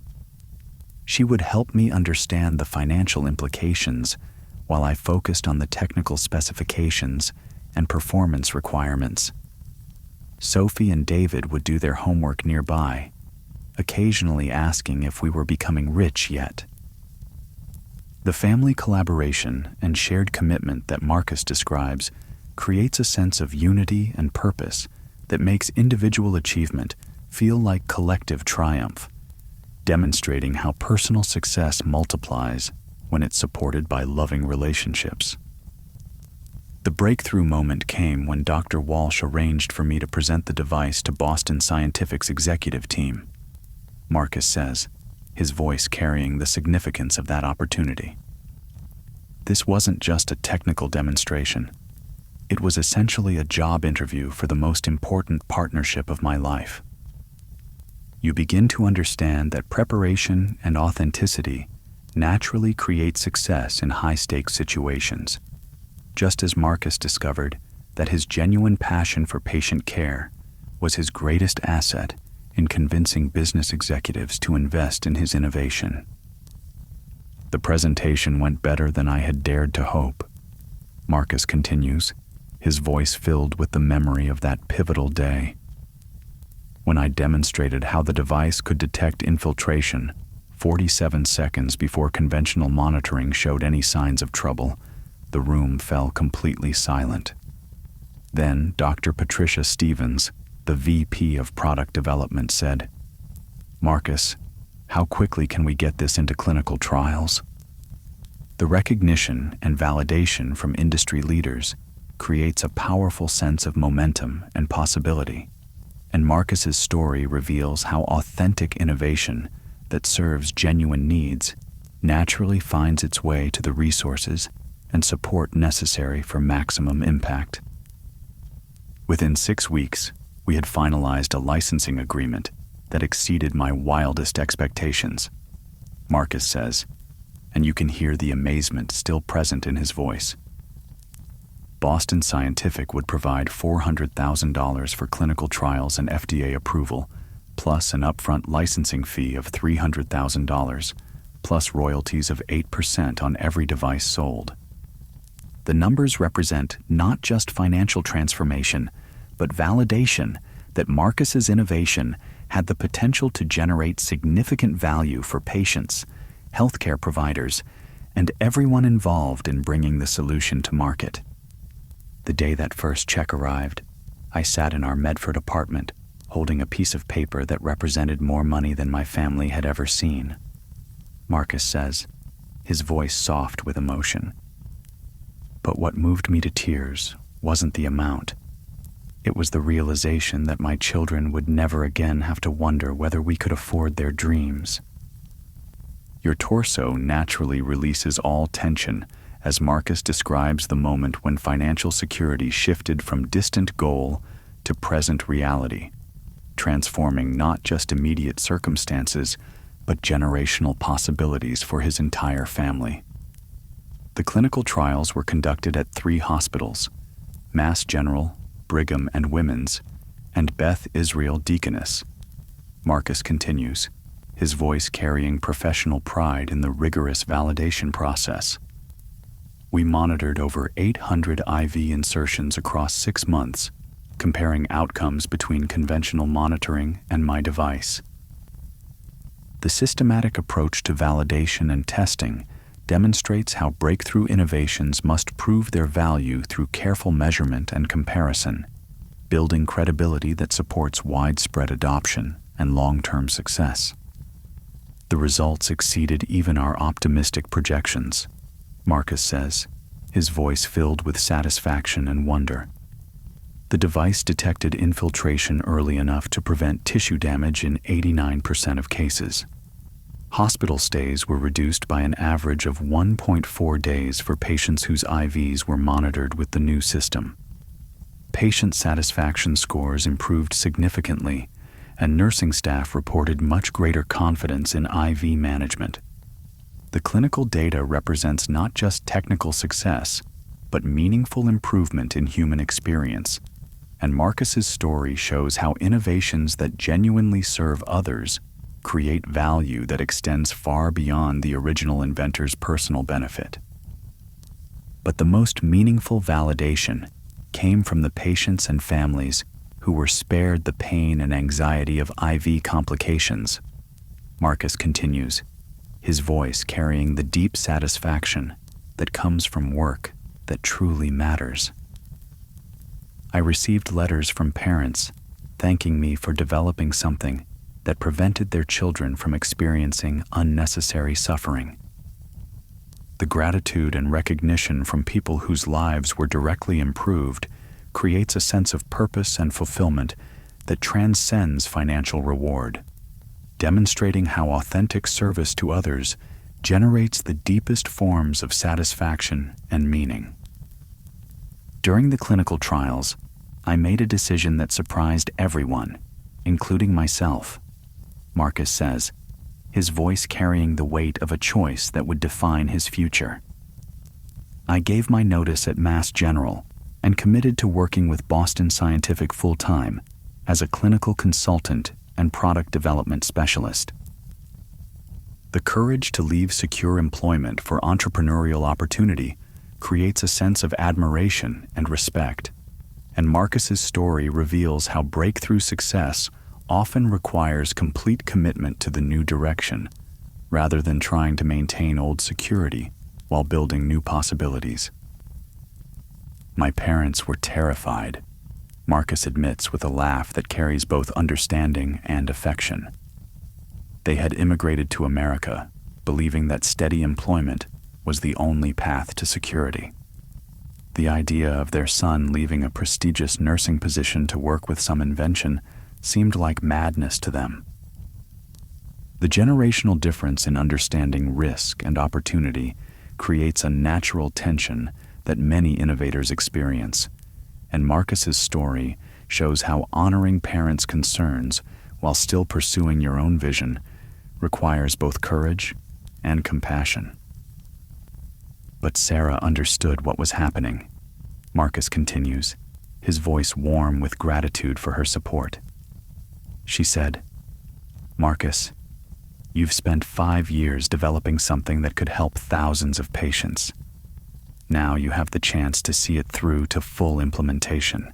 She would help me understand the financial implications while I focused on the technical specifications and performance requirements. Sophie and David would do their homework nearby, occasionally asking if we were becoming rich yet. The family collaboration and shared commitment that Marcus describes creates a sense of unity and purpose that makes individual achievement feel like collective triumph, demonstrating how personal success multiplies when it's supported by loving relationships. The breakthrough moment came when Dr. Walsh arranged for me to present the device to Boston Scientific's executive team, Marcus says, his voice carrying the significance of that opportunity. This wasn't just a technical demonstration. It was essentially a job interview for the most important partnership of my life. You begin to understand that preparation and authenticity naturally create success in high-stakes situations, just as Marcus discovered that his genuine passion for patient care was his greatest asset in convincing business executives to invest in his innovation. The presentation went better than I had dared to hope, Marcus continues, his voice filled with the memory of that pivotal day. When I demonstrated how the device could detect infiltration 47 seconds before conventional monitoring showed any signs of trouble, the room fell completely silent. Then Dr. Patricia Stevens, the VP of Product Development, said, "Marcus, How quickly can we get this into clinical trials? The recognition and validation from industry leaders creates a powerful sense of momentum and possibility, and Marcus's story reveals how authentic innovation that serves genuine needs naturally finds its way to the resources and support necessary for maximum impact. Within 6 weeks, we had finalized a licensing agreement that exceeded my wildest expectations, Marcus says, and you can hear the amazement still present in his voice. Boston Scientific would provide $400,000 for clinical trials and FDA approval, plus an upfront licensing fee of $300,000, plus royalties of 8% on every device sold. The numbers represent not just financial transformation, but validation that Marcus's innovation had the potential to generate significant value for patients, healthcare providers, and everyone involved in bringing the solution to market. The day that first check arrived, I sat in our Medford apartment, holding a piece of paper that represented more money than my family had ever seen. Marcus says, his voice soft with emotion. But what moved me to tears wasn't the amount. It was the realization that my children would never again have to wonder whether we could afford their dreams. Your torso naturally releases all tension as Marcus describes the moment when financial security shifted from distant goal to present reality, transforming not just immediate circumstances, but generational possibilities for his entire family. The clinical trials were conducted at 3 hospitals, Mass General, Brigham and Women's, and Beth Israel Deaconess. Marcus continues, his voice carrying professional pride in the rigorous validation process. We monitored over 800 IV insertions across 6 months, comparing outcomes between conventional monitoring and my device. The systematic approach to validation and testing demonstrates how breakthrough innovations must prove their value through careful measurement and comparison, building credibility that supports widespread adoption and long-term success. The results exceeded even our optimistic projections, Marcus says, his voice filled with satisfaction and wonder. The device detected infiltration early enough to prevent tissue damage in 89% of cases. Hospital stays were reduced by an average of 1.4 days for patients whose IVs were monitored with the new system. Patient satisfaction scores improved significantly, and nursing staff reported much greater confidence in IV management. The clinical data represents not just technical success, but meaningful improvement in human experience, and Marcus's story shows how innovations that genuinely serve others create value that extends far beyond the original inventor's personal benefit. But the most meaningful validation came from the patients and families who were spared the pain and anxiety of IV complications. Marcus continues, his voice carrying the deep satisfaction that comes from work that truly matters. I received letters from parents thanking me for developing something that prevented their children from experiencing unnecessary suffering. The gratitude and recognition from people whose lives were directly improved creates a sense of purpose and fulfillment that transcends financial reward, demonstrating how authentic service to others generates the deepest forms of satisfaction and meaning. During the clinical trials, I made a decision that surprised everyone, including myself, Marcus says, his voice carrying the weight of a choice that would define his future. I gave my notice at Mass General and committed to working with Boston Scientific full-time as a clinical consultant and product development specialist. The courage to leave secure employment for entrepreneurial opportunity creates a sense of admiration and respect, and Marcus's story reveals how breakthrough success often requires complete commitment to the new direction, rather than trying to maintain old security while building new possibilities. My parents were terrified, Marcus admits with a laugh that carries both understanding and affection. They had immigrated to America, believing that steady employment was the only path to security. The idea of their son leaving a prestigious nursing position to work with some invention seemed like madness to them. The generational difference in understanding risk and opportunity creates a natural tension that many innovators experience, and Marcus's story shows how honoring parents' concerns while still pursuing your own vision requires both courage and compassion. But Sarah understood what was happening. Marcus continues, his voice warm with gratitude for her support. She said, "Marcus, you've spent 5 years developing something that could help thousands of patients. Now you have the chance to see it through to full implementation.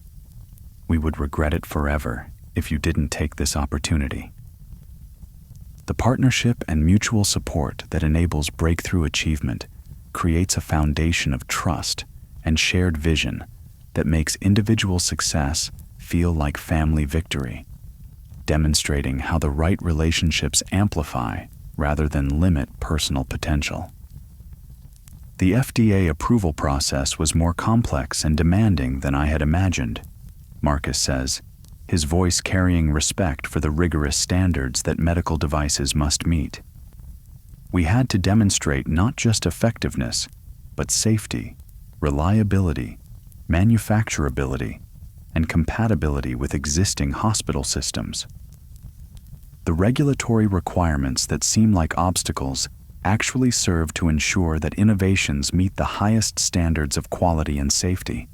We would regret it forever if you didn't take this opportunity." The partnership and mutual support that enables breakthrough achievement creates a foundation of trust and shared vision that makes individual success feel like family victory, demonstrating how the right relationships amplify rather than limit personal potential. The FDA approval process was more complex and demanding than I had imagined, Marcus says, his voice carrying respect for the rigorous standards that medical devices must meet. We had to demonstrate not just effectiveness, but safety, reliability, manufacturability, and compatibility with existing hospital systems. The regulatory requirements that seem like obstacles actually serve to ensure that innovations meet the highest standards of quality and safety,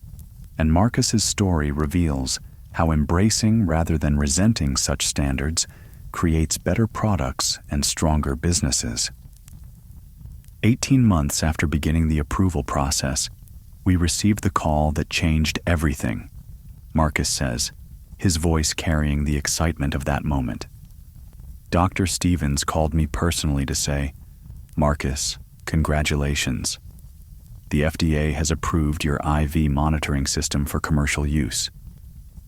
and Marcus's story reveals how embracing rather than resenting such standards creates better products and stronger businesses. 18 months after beginning the approval process, we received the call that changed everything, Marcus says, his voice carrying the excitement of that moment. Dr. Stevens called me personally to say, "Marcus, congratulations. The FDA has approved your IV monitoring system for commercial use.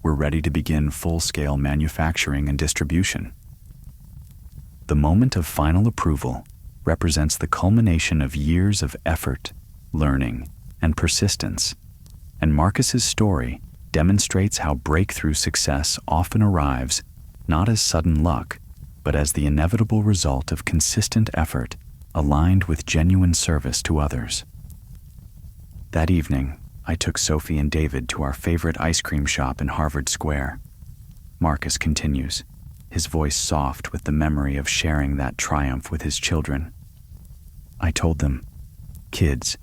We're ready to begin full-scale manufacturing and distribution." The moment of final approval represents the culmination of years of effort, learning, and persistence, and Marcus's story demonstrates how breakthrough success often arrives not as sudden luck, but as the inevitable result of consistent effort aligned with genuine service to others. That evening, I took Sophie and David to our favorite ice cream shop in Harvard Square. Marcus continues, his voice soft with the memory of sharing that triumph with his children. I told them, "Kids,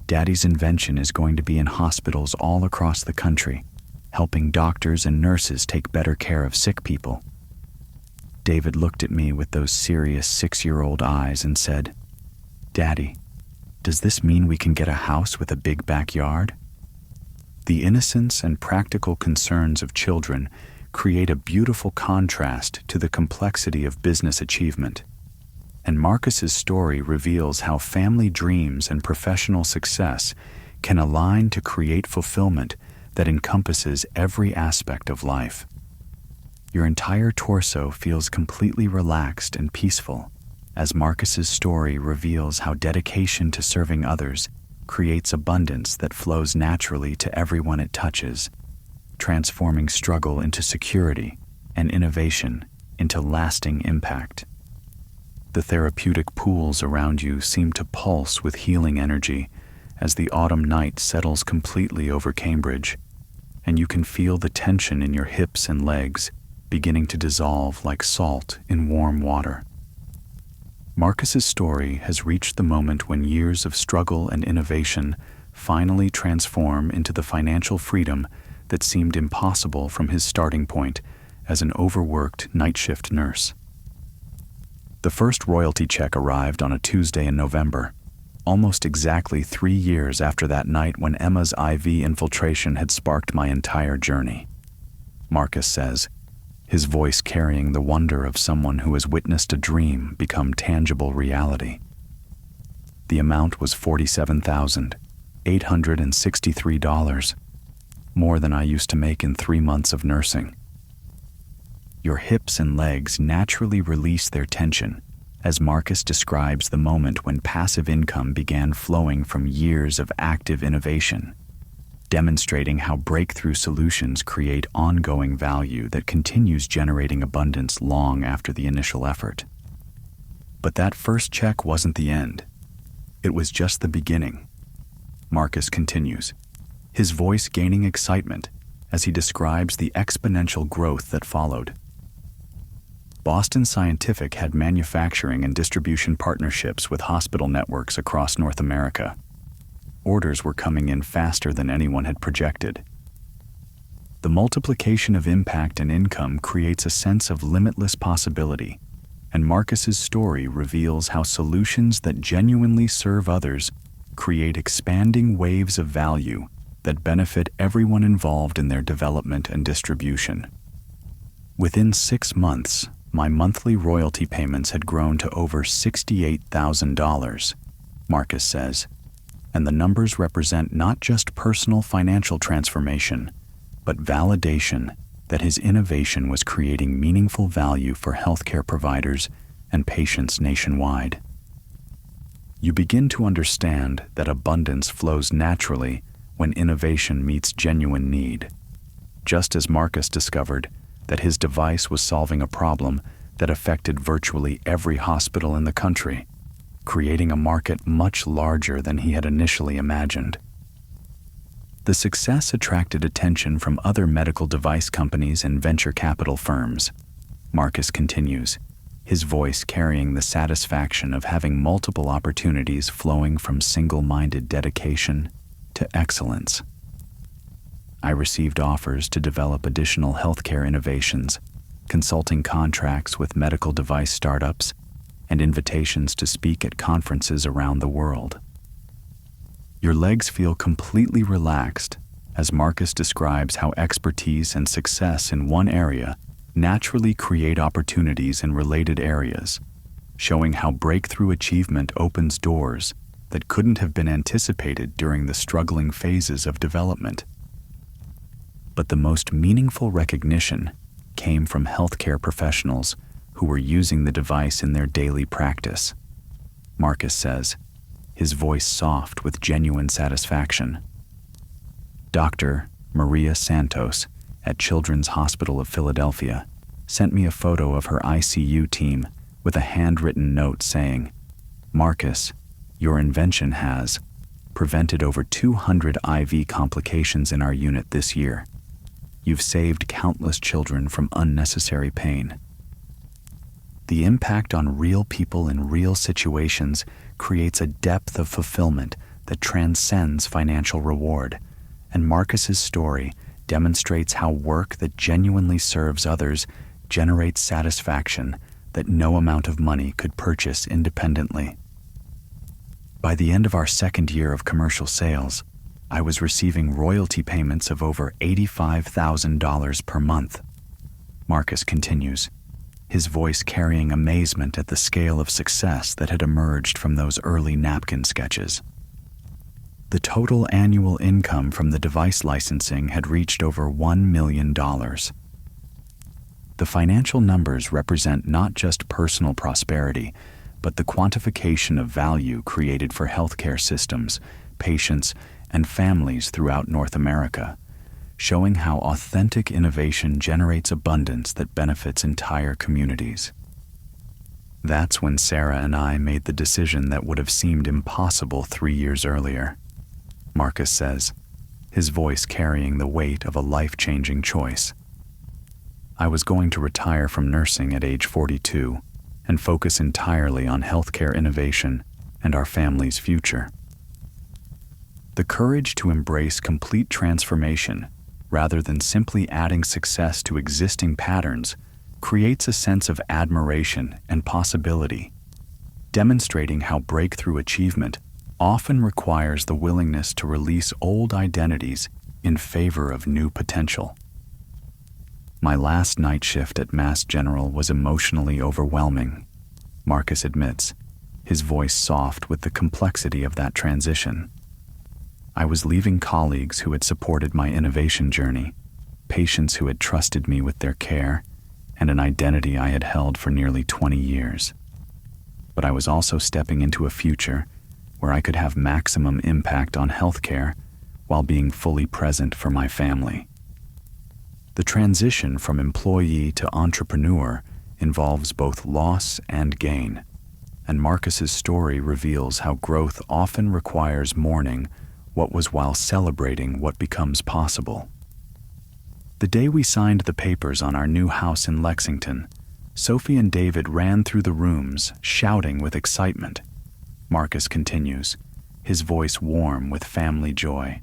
Daddy's invention is going to be in hospitals all across the country, helping doctors and nurses take better care of sick people." David looked at me with those serious 6-year-old eyes and said, "Daddy, does this mean we can get a house with a big backyard?" The innocence and practical concerns of children create a beautiful contrast to the complexity of business achievement. And Marcus's story reveals how family dreams and professional success can align to create fulfillment that encompasses every aspect of life. Your entire torso feels completely relaxed and peaceful, as Marcus's story reveals how dedication to serving others creates abundance that flows naturally to everyone it touches, transforming struggle into security and innovation into lasting impact. The therapeutic pools around you seem to pulse with healing energy as the autumn night settles completely over Cambridge, and you can feel the tension in your hips and legs beginning to dissolve like salt in warm water. Marcus's story has reached the moment when years of struggle and innovation finally transform into the financial freedom that seemed impossible from his starting point as an overworked night shift nurse. The first royalty check arrived on a Tuesday in November, almost exactly 3 years after that night when Emma's IV infiltration had sparked my entire journey. Marcus says, his voice carrying the wonder of someone who has witnessed a dream become tangible reality. The amount was $47,863, more than I used to make in 3 months of nursing. Your hips and legs naturally release their tension, as Marcus describes the moment when passive income began flowing from years of active innovation, demonstrating how breakthrough solutions create ongoing value that continues generating abundance long after the initial effort. But that first check wasn't the end. It was just the beginning. Marcus continues, his voice gaining excitement as he describes the exponential growth that followed. Boston Scientific had manufacturing and distribution partnerships with hospital networks across North America. Orders were coming in faster than anyone had projected. The multiplication of impact and income creates a sense of limitless possibility, and Marcus's story reveals how solutions that genuinely serve others create expanding waves of value that benefit everyone involved in their development and distribution. Within 6 months, my monthly royalty payments had grown to over $68,000, Marcus says, and the numbers represent not just personal financial transformation, but validation that his innovation was creating meaningful value for healthcare providers and patients nationwide. You begin to understand that abundance flows naturally when innovation meets genuine need, just as Marcus discovered that his device was solving a problem that affected virtually every hospital in the country, creating a market much larger than he had initially imagined. The success attracted attention from other medical device companies and venture capital firms. Marcus continues, his voice carrying the satisfaction of having multiple opportunities flowing from single-minded dedication to excellence. I received offers to develop additional healthcare innovations, consulting contracts with medical device startups, and invitations to speak at conferences around the world. Your legs feel completely relaxed as Marcus describes how expertise and success in one area naturally create opportunities in related areas, showing how breakthrough achievement opens doors that couldn't have been anticipated during the struggling phases of development. But the most meaningful recognition came from healthcare professionals who were using the device in their daily practice. Marcus says, his voice soft with genuine satisfaction. Dr. Maria Santos at Children's Hospital of Philadelphia sent me a photo of her ICU team with a handwritten note saying, "Marcus, your invention has prevented over 200 IV complications in our unit this year. You've saved countless children from unnecessary pain." The impact on real people in real situations creates a depth of fulfillment that transcends financial reward, and Marcus's story demonstrates how work that genuinely serves others generates satisfaction that no amount of money could purchase independently. By the end of our second year of commercial sales, I was receiving royalty payments of over $85,000 per month. Marcus continues, his voice carrying amazement at the scale of success that had emerged from those early napkin sketches. The total annual income from the device licensing had reached over $1 million. The financial numbers represent not just personal prosperity, but the quantification of value created for healthcare systems, patients, and families throughout North America, showing how authentic innovation generates abundance that benefits entire communities. That's when Sarah and I made the decision that would have seemed impossible 3 years earlier. Marcus says, his voice carrying the weight of a life-changing choice. I was going to retire from nursing at age 42 and focus entirely on healthcare innovation and our family's future. The courage to embrace complete transformation rather than simply adding success to existing patterns creates a sense of admiration and possibility, demonstrating how breakthrough achievement often requires the willingness to release old identities in favor of new potential. My last night shift at Mass General was emotionally overwhelming, Marcus admits, his voice soft with the complexity of that transition. I was leaving colleagues who had supported my innovation journey, patients who had trusted me with their care, and an identity I had held for nearly 20 years. But I was also stepping into a future where I could have maximum impact on healthcare while being fully present for my family. The transition from employee to entrepreneur involves both loss and gain, and Marcus's story reveals how growth often requires mourning what was while celebrating what becomes possible. The day we signed the papers on our new house in Lexington, Sophie and David ran through the rooms, shouting with excitement. Marcus continues, his voice warm with family joy.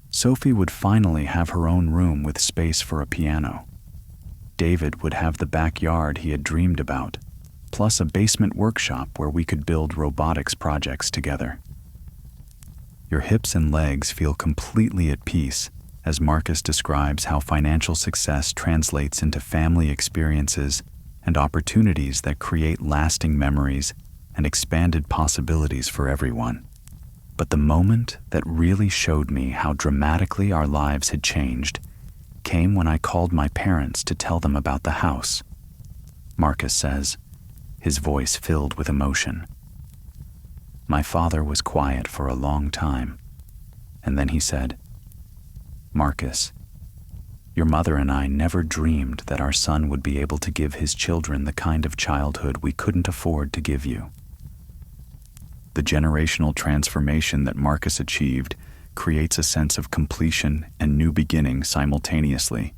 Sophie would finally have her own room with space for a piano. David would have the backyard he had dreamed about, plus a basement workshop where we could build robotics projects together. Your hips and legs feel completely at peace as Marcus describes how financial success translates into family experiences and opportunities that create lasting memories and expanded possibilities for everyone. But the moment that really showed me how dramatically our lives had changed came when I called my parents to tell them about the house. Marcus says, his voice filled with emotion. My father was quiet for a long time, and then he said, Marcus, your mother and I never dreamed that our son would be able to give his children the kind of childhood we couldn't afford to give you. The generational transformation that Marcus achieved creates a sense of completion and new beginning simultaneously,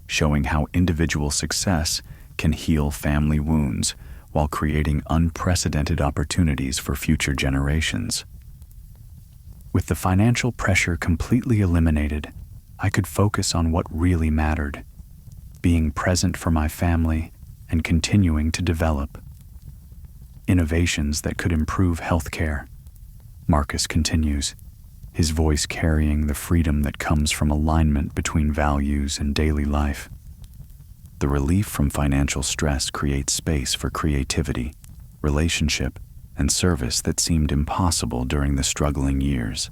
showing how individual success can heal family wounds while creating unprecedented opportunities for future generations. With the financial pressure completely eliminated, I could focus on what really mattered, being present for my family and continuing to develop innovations that could improve healthcare. Marcus continues, his voice carrying the freedom that comes from alignment between values and daily life. The relief from financial stress creates space for creativity, relationship, and service that seemed impossible during the struggling years.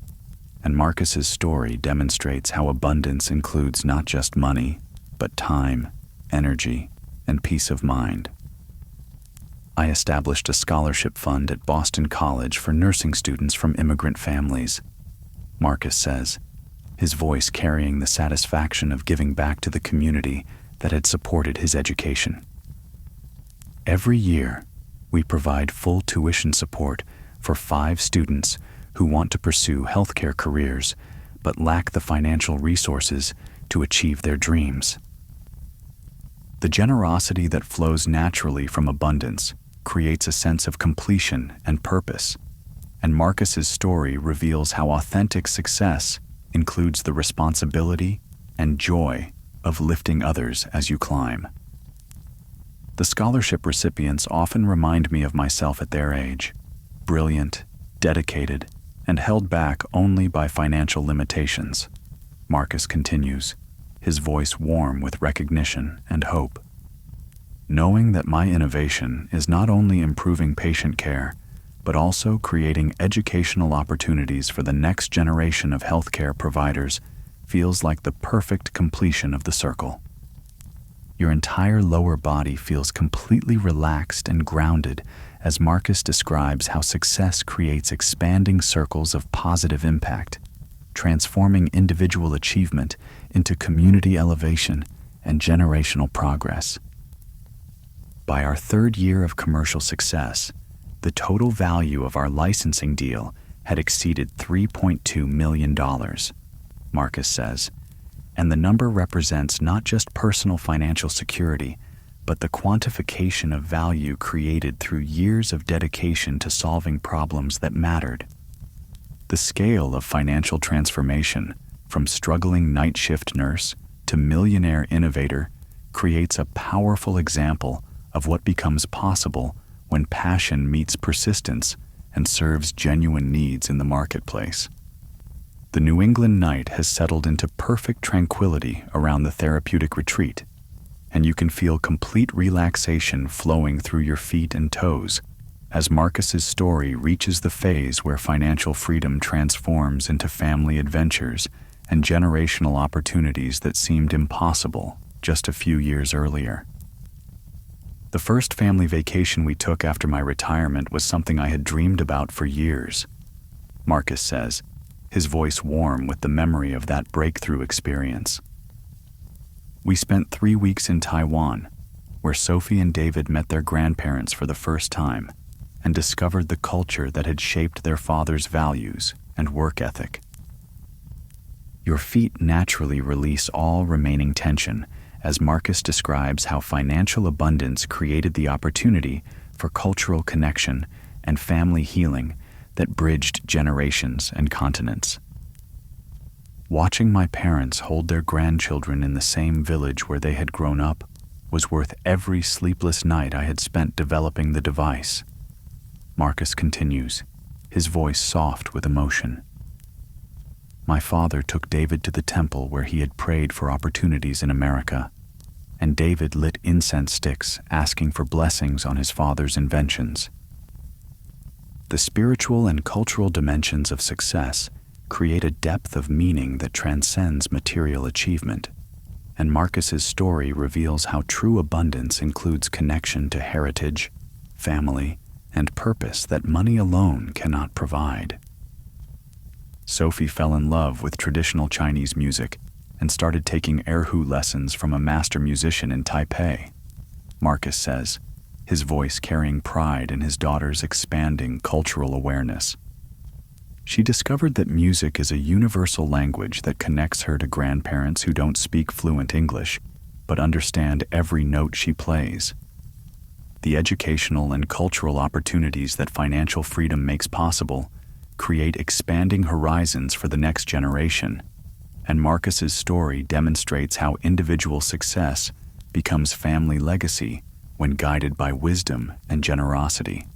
And Marcus's story demonstrates how abundance includes not just money, but time, energy, and peace of mind. I established a scholarship fund at Boston College for nursing students from immigrant families. Marcus says, his voice carrying the satisfaction of giving back to the community that had supported his education. Every year, we provide full tuition support for 5 students who want to pursue healthcare careers but lack the financial resources to achieve their dreams. The generosity that flows naturally from abundance creates a sense of completion and purpose, and Marcus's story reveals how authentic success includes the responsibility and joy of lifting others as you climb. The scholarship recipients often remind me of myself at their age, brilliant, dedicated, and held back only by financial limitations. Marcus continues, his voice warm with recognition and hope. Knowing that my innovation is not only improving patient care, but also creating educational opportunities for the next generation of healthcare providers feels like the perfect completion of the circle. Your entire lower body feels completely relaxed and grounded as Marcus describes how success creates expanding circles of positive impact, transforming individual achievement into community elevation and generational progress. By our 3rd year of commercial success, the total value of our licensing deal had exceeded $3.2 million, Marcus says, and the number represents not just personal financial security, but the quantification of value created through years of dedication to solving problems that mattered. The scale of financial transformation, from struggling night shift nurse to millionaire innovator, creates a powerful example of what becomes possible when passion meets persistence and serves genuine needs in the marketplace. The New England night has settled into perfect tranquility around the therapeutic retreat, and you can feel complete relaxation flowing through your feet and toes as Marcus's story reaches the phase where financial freedom transforms into family adventures and generational opportunities that seemed impossible just a few years earlier. The first family vacation we took after my retirement was something I had dreamed about for years, Marcus says, his voice warm with the memory of that breakthrough experience. We spent 3 weeks in Taiwan, where Sophie and David met their grandparents for the first time and discovered the culture that had shaped their father's values and work ethic. Your feet naturally release all remaining tension, as Marcus describes how financial abundance created the opportunity for cultural connection and family healing that bridged generations and continents. Watching my parents hold their grandchildren in the same village where they had grown up was worth every sleepless night I had spent developing the device. Marcus continues, his voice soft with emotion. My father took David to the temple where he had prayed for opportunities in America, and David lit incense sticks asking for blessings on his father's inventions. The spiritual and cultural dimensions of success create a depth of meaning that transcends material achievement, and Marcus's story reveals how true abundance includes connection to heritage, family, and purpose that money alone cannot provide. Sophie fell in love with traditional Chinese music and started taking erhu lessons from a master musician in Taipei, Marcus says, his voice carrying pride in his daughter's expanding cultural awareness. She discovered that music is a universal language that connects her to grandparents who don't speak fluent English, but understand every note she plays. The educational and cultural opportunities that financial freedom makes possible create expanding horizons for the next generation, and Marcus's story demonstrates how individual success becomes family legacy when guided by wisdom and generosity.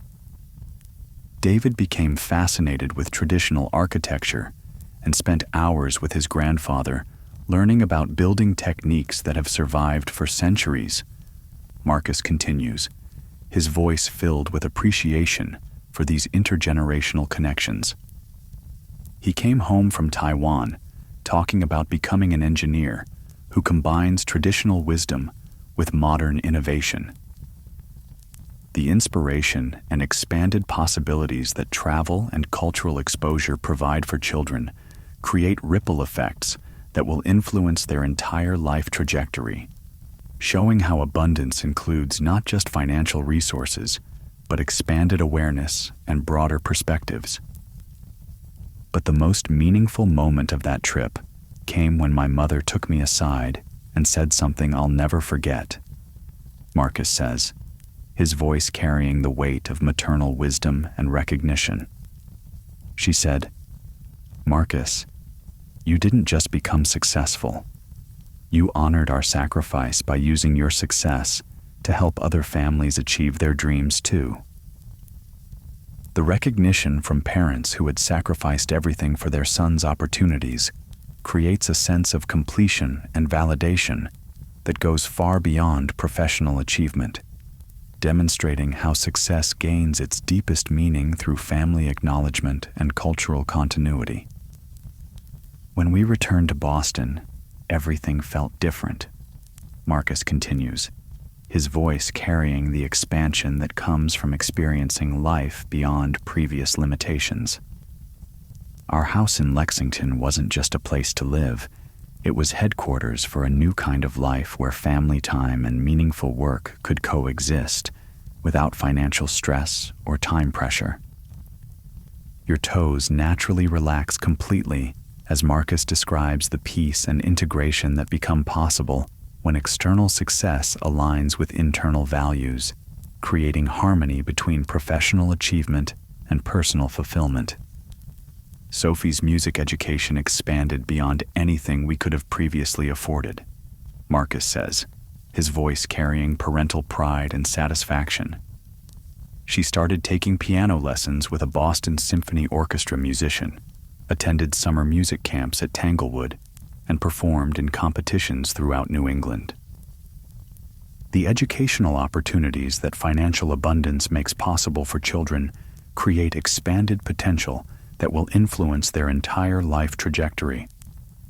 David became fascinated with traditional architecture and spent hours with his grandfather learning about building techniques that have survived for centuries. Marcus continues, his voice filled with appreciation for these intergenerational connections. He came home from Taiwan talking about becoming an engineer who combines traditional wisdom with modern innovation. The inspiration and expanded possibilities that travel and cultural exposure provide for children create ripple effects that will influence their entire life trajectory, showing how abundance includes not just financial resources, but expanded awareness and broader perspectives. But the most meaningful moment of that trip came when my mother took me aside and said something I'll never forget, Marcus says, his voice carrying the weight of maternal wisdom and recognition. She said, "Marcus, you didn't just become successful. You honored our sacrifice by using your success to help other families achieve their dreams too." The recognition from parents who had sacrificed everything for their sons' opportunities creates a sense of completion and validation that goes far beyond professional achievement, demonstrating how success gains its deepest meaning through family acknowledgement and cultural continuity. When we returned to Boston, everything felt different, Marcus continues, his voice carrying the expansion that comes from experiencing life beyond previous limitations. Our house in Lexington wasn't just a place to live, it was headquarters for a new kind of life where family time and meaningful work could coexist without financial stress or time pressure. Your toes naturally relax completely as Marcus describes the peace and integration that become possible when external success aligns with internal values, creating harmony between professional achievement and personal fulfillment. Sophie's music education expanded beyond anything we could have previously afforded, Marcus says, his voice carrying parental pride and satisfaction. She started taking piano lessons with a Boston Symphony Orchestra musician, attended summer music camps at Tanglewood, and performed in competitions throughout New England. The educational opportunities that financial abundance makes possible for children create expanded potential that will influence their entire life trajectory,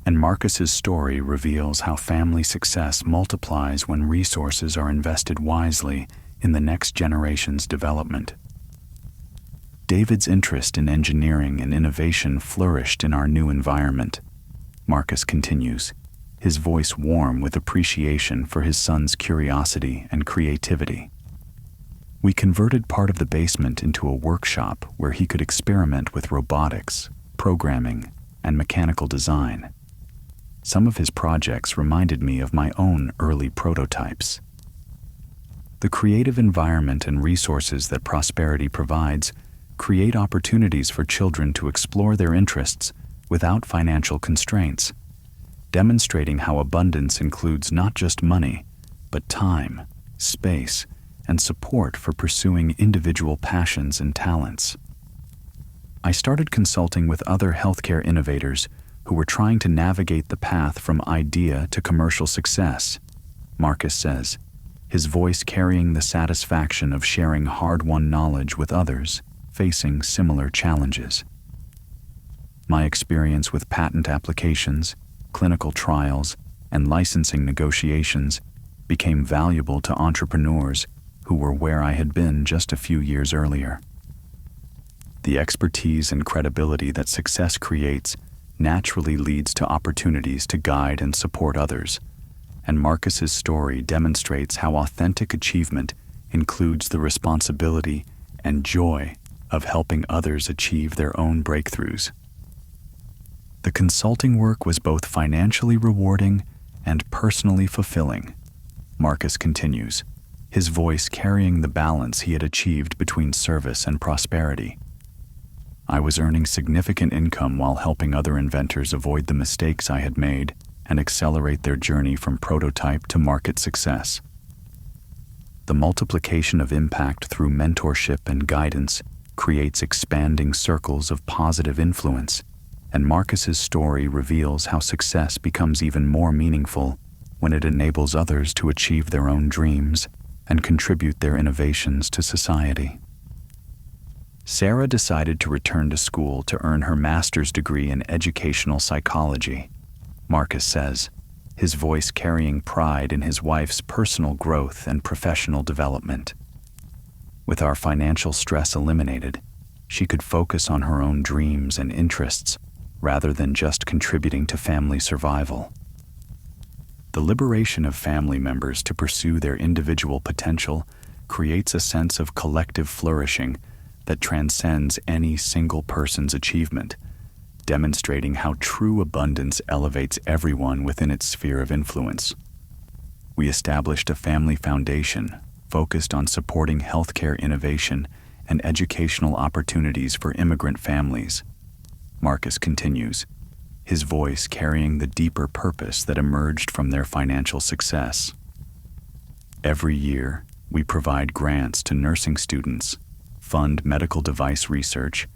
and Marcus's story reveals how family success multiplies when resources are invested wisely in the next generation's development. David's interest in engineering and innovation flourished in our new environment. Marcus continues, his voice warm with appreciation for his son's curiosity and creativity. We converted part of the basement into a workshop where he could experiment with robotics, programming, and mechanical design. Some of his projects reminded me of my own early prototypes. The creative environment and resources that prosperity provides create opportunities for children to explore their interests without financial constraints, demonstrating how abundance includes not just money, but time, space, and support for pursuing individual passions and talents. I started consulting with other healthcare innovators who were trying to navigate the path from idea to commercial success, Marcus says, his voice carrying the satisfaction of sharing hard-won knowledge with others facing similar challenges. My experience with patent applications, clinical trials, and licensing negotiations became valuable to entrepreneurs who were where I had been just a few years earlier. The expertise and credibility that success creates naturally leads to opportunities to guide and support others, and Marcus's story demonstrates how authentic achievement includes the responsibility and joy of helping others achieve their own breakthroughs. The consulting work was both financially rewarding and personally fulfilling, Marcus continues, his voice carrying the balance he had achieved between service and prosperity. I was earning significant income while helping other inventors avoid the mistakes I had made and accelerate their journey from prototype to market success. The multiplication of impact through mentorship and guidance creates expanding circles of positive influence, and Marcus's story reveals how success becomes even more meaningful when it enables others to achieve their own dreams and contribute their innovations to society. Sarah decided to return to school to earn her master's degree in educational psychology, Marcus says, his voice carrying pride in his wife's personal growth and professional development. With our financial stress eliminated, she could focus on her own dreams and interests rather than just contributing to family survival. The liberation of family members to pursue their individual potential creates a sense of collective flourishing that transcends any single person's achievement, demonstrating how true abundance elevates everyone within its sphere of influence. We established a family foundation focused on supporting healthcare innovation and educational opportunities for immigrant families, Marcus continues, his voice carrying the deeper purpose that emerged from their financial success. Every year, we provide grants to nursing students, fund medical device research,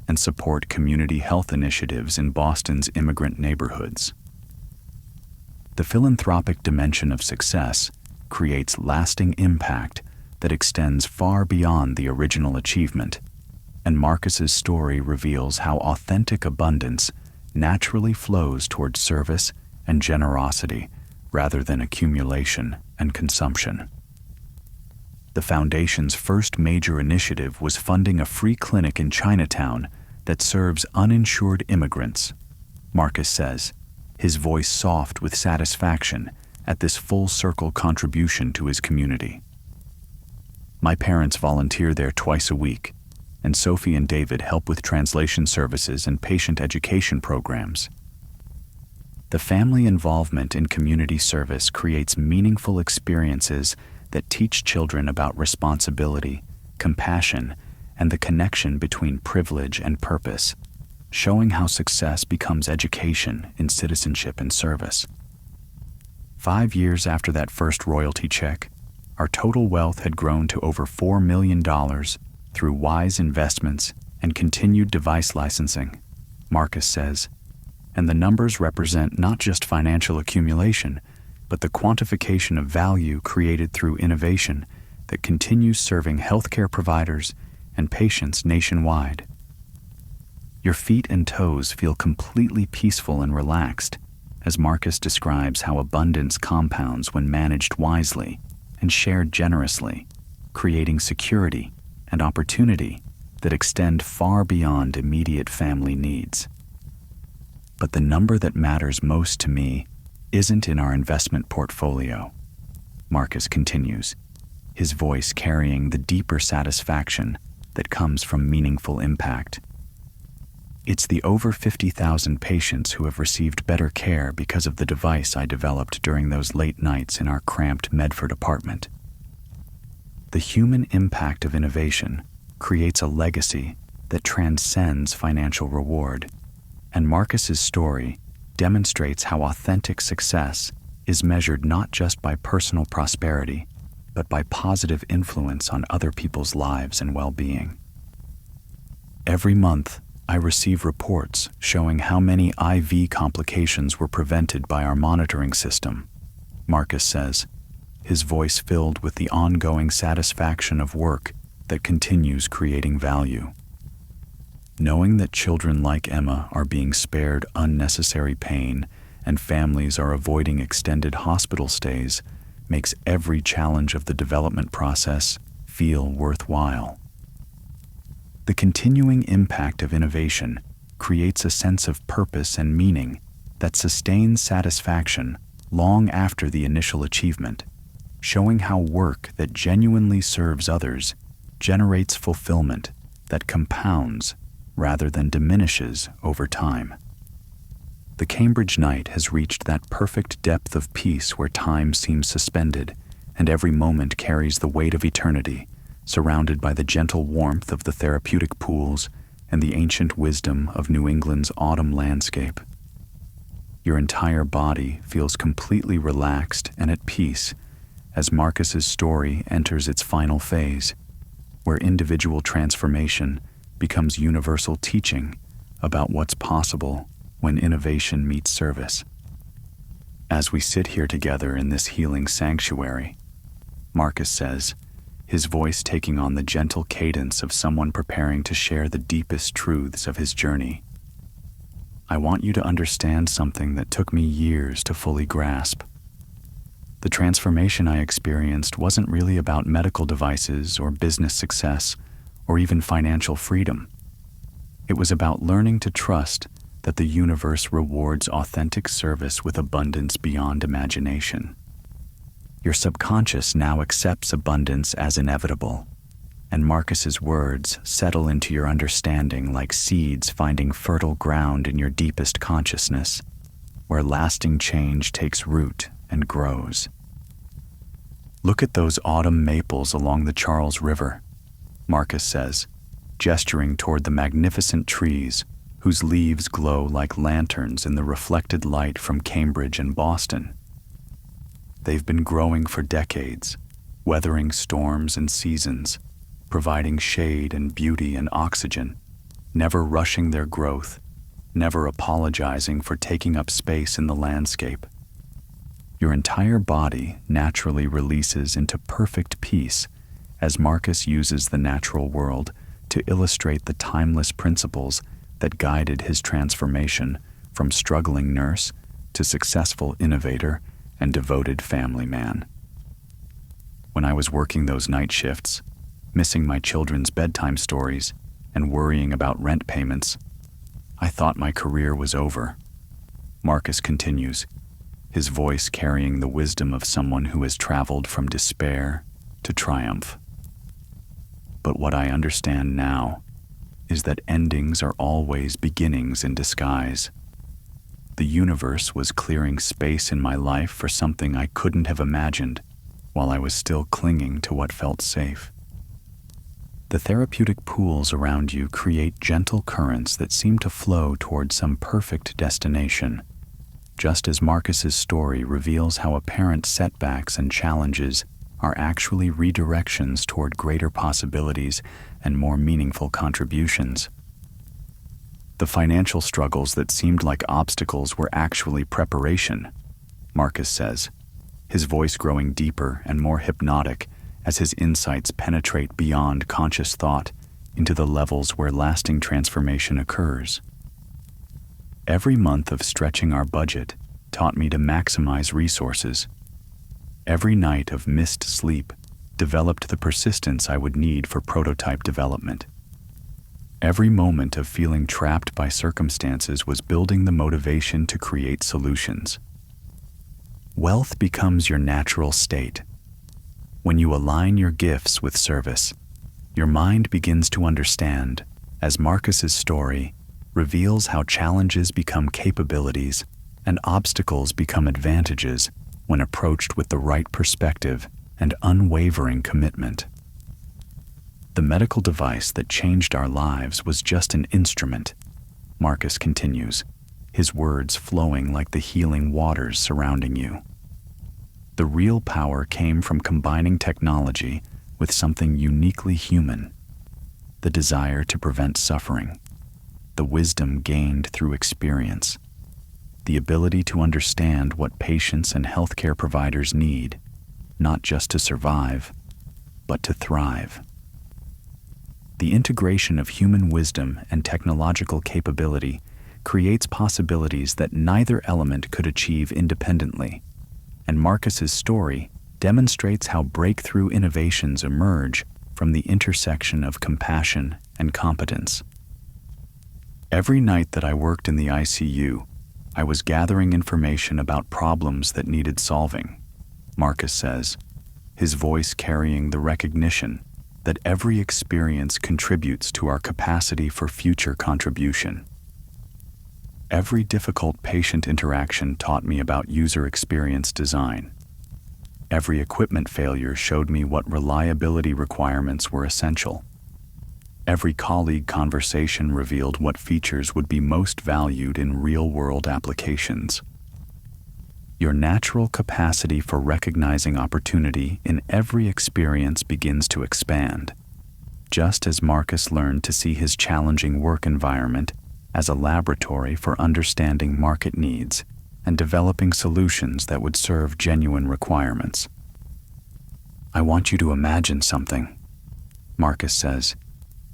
and support community health initiatives in Boston's immigrant neighborhoods. The philanthropic dimension of success creates lasting impact that extends far beyond the original achievement, and Marcus's story reveals how authentic abundance naturally flows toward service and generosity rather than accumulation and consumption. The Foundation's first major initiative was funding a free clinic in Chinatown that serves uninsured immigrants, Marcus says, his voice soft with satisfaction at this full-circle contribution to his community. My parents volunteer there twice a week, and Sophie and David help with translation services and patient education programs. The family involvement in community service creates meaningful experiences that teach children about responsibility, compassion, and the connection between privilege and purpose, showing how success becomes education in citizenship and service. 5 years after that first royalty check, our total wealth had grown to over $4 million through wise investments and continued device licensing, Marcus says, and the numbers represent not just financial accumulation, but the quantification of value created through innovation that continues serving healthcare providers and patients nationwide. Your feet and toes feel completely peaceful and relaxed, as Marcus describes how abundance compounds when managed wisely and shared generously, creating security and opportunity that extend far beyond immediate family needs. But the number that matters most to me isn't in our investment portfolio. Marcus continues, his voice carrying the deeper satisfaction that comes from meaningful impact. It's the over 50,000 patients who have received better care because of the device I developed during those late nights in our cramped Medford apartment. The human impact of innovation creates a legacy that transcends financial reward, and Marcus's story demonstrates how authentic success is measured not just by personal prosperity, but by positive influence on other people's lives and well-being. Every month, I receive reports showing how many IV complications were prevented by our monitoring system, Marcus says, his voice filled with the ongoing satisfaction of work that continues creating value. Knowing that children like Emma are being spared unnecessary pain and families are avoiding extended hospital stays makes every challenge of the development process feel worthwhile. The continuing impact of innovation creates a sense of purpose and meaning that sustains satisfaction long after the initial achievement, showing how work that genuinely serves others generates fulfillment that compounds rather than diminishes over time. The Cambridge night has reached that perfect depth of peace where time seems suspended and every moment carries the weight of eternity, surrounded by the gentle warmth of the therapeutic pools and the ancient wisdom of New England's autumn landscape. Your entire body feels completely relaxed and at peace as Marcus's story enters its final phase, where individual transformation becomes universal teaching about what's possible when innovation meets service. As we sit here together in this healing sanctuary, Marcus says, his voice taking on the gentle cadence of someone preparing to share the deepest truths of his journey. I want you to understand something that took me years to fully grasp. The transformation I experienced wasn't really about medical devices or business success or even financial freedom. It was about learning to trust that the universe rewards authentic service with abundance beyond imagination. Your subconscious now accepts abundance as inevitable, and Marcus's words settle into your understanding like seeds finding fertile ground in your deepest consciousness, where lasting change takes root and grows. Look at those autumn maples along the Charles River, Marcus says, gesturing toward the magnificent trees whose leaves glow like lanterns in the reflected light from Cambridge and Boston. They've been growing for decades, weathering storms and seasons, providing shade and beauty and oxygen, never rushing their growth, never apologizing for taking up space in the landscape. Your entire body naturally releases into perfect peace as Marcus uses the natural world to illustrate the timeless principles that guided his transformation from struggling nurse to successful innovator and devoted family man. When I was working those night shifts, missing my children's bedtime stories and worrying about rent payments, I thought my career was over. Marcus continues, his voice carrying the wisdom of someone who has traveled from despair to triumph. But what I understand now is that endings are always beginnings in disguise. The universe was clearing space in my life for something I couldn't have imagined while I was still clinging to what felt safe. The therapeutic pools around you create gentle currents that seem to flow toward some perfect destination, just as Marcus's story reveals how apparent setbacks and challenges are actually redirections toward greater possibilities and more meaningful contributions. The financial struggles that seemed like obstacles were actually preparation, Marcus says, his voice growing deeper and more hypnotic as his insights penetrate beyond conscious thought into the levels where lasting transformation occurs. Every month of stretching our budget taught me to maximize resources. Every night of missed sleep developed the persistence I would need for prototype development. Every moment of feeling trapped by circumstances was building the motivation to create solutions. Wealth becomes your natural state. When you align your gifts with service, your mind begins to understand, as Marcus's story reveals how challenges become capabilities and obstacles become advantages when approached with the right perspective and unwavering commitment. The medical device that changed our lives was just an instrument, Marcus continues, his words flowing like the healing waters surrounding you. The real power came from combining technology with something uniquely human, the desire to prevent suffering, the wisdom gained through experience, the ability to understand what patients and healthcare providers need, not just to survive, but to thrive. The integration of human wisdom and technological capability creates possibilities that neither element could achieve independently, and Marcus's story demonstrates how breakthrough innovations emerge from the intersection of compassion and competence. Every night that I worked in the ICU, I was gathering information about problems that needed solving, Marcus says, his voice carrying the recognition that every experience contributes to our capacity for future contribution. Every difficult patient interaction taught me about user experience design. Every equipment failure showed me what reliability requirements were essential. Every colleague conversation revealed what features would be most valued in real-world applications. Your natural capacity for recognizing opportunity in every experience begins to expand, just as Marcus learned to see his challenging work environment as a laboratory for understanding market needs and developing solutions that would serve genuine requirements. I want you to imagine something, Marcus says,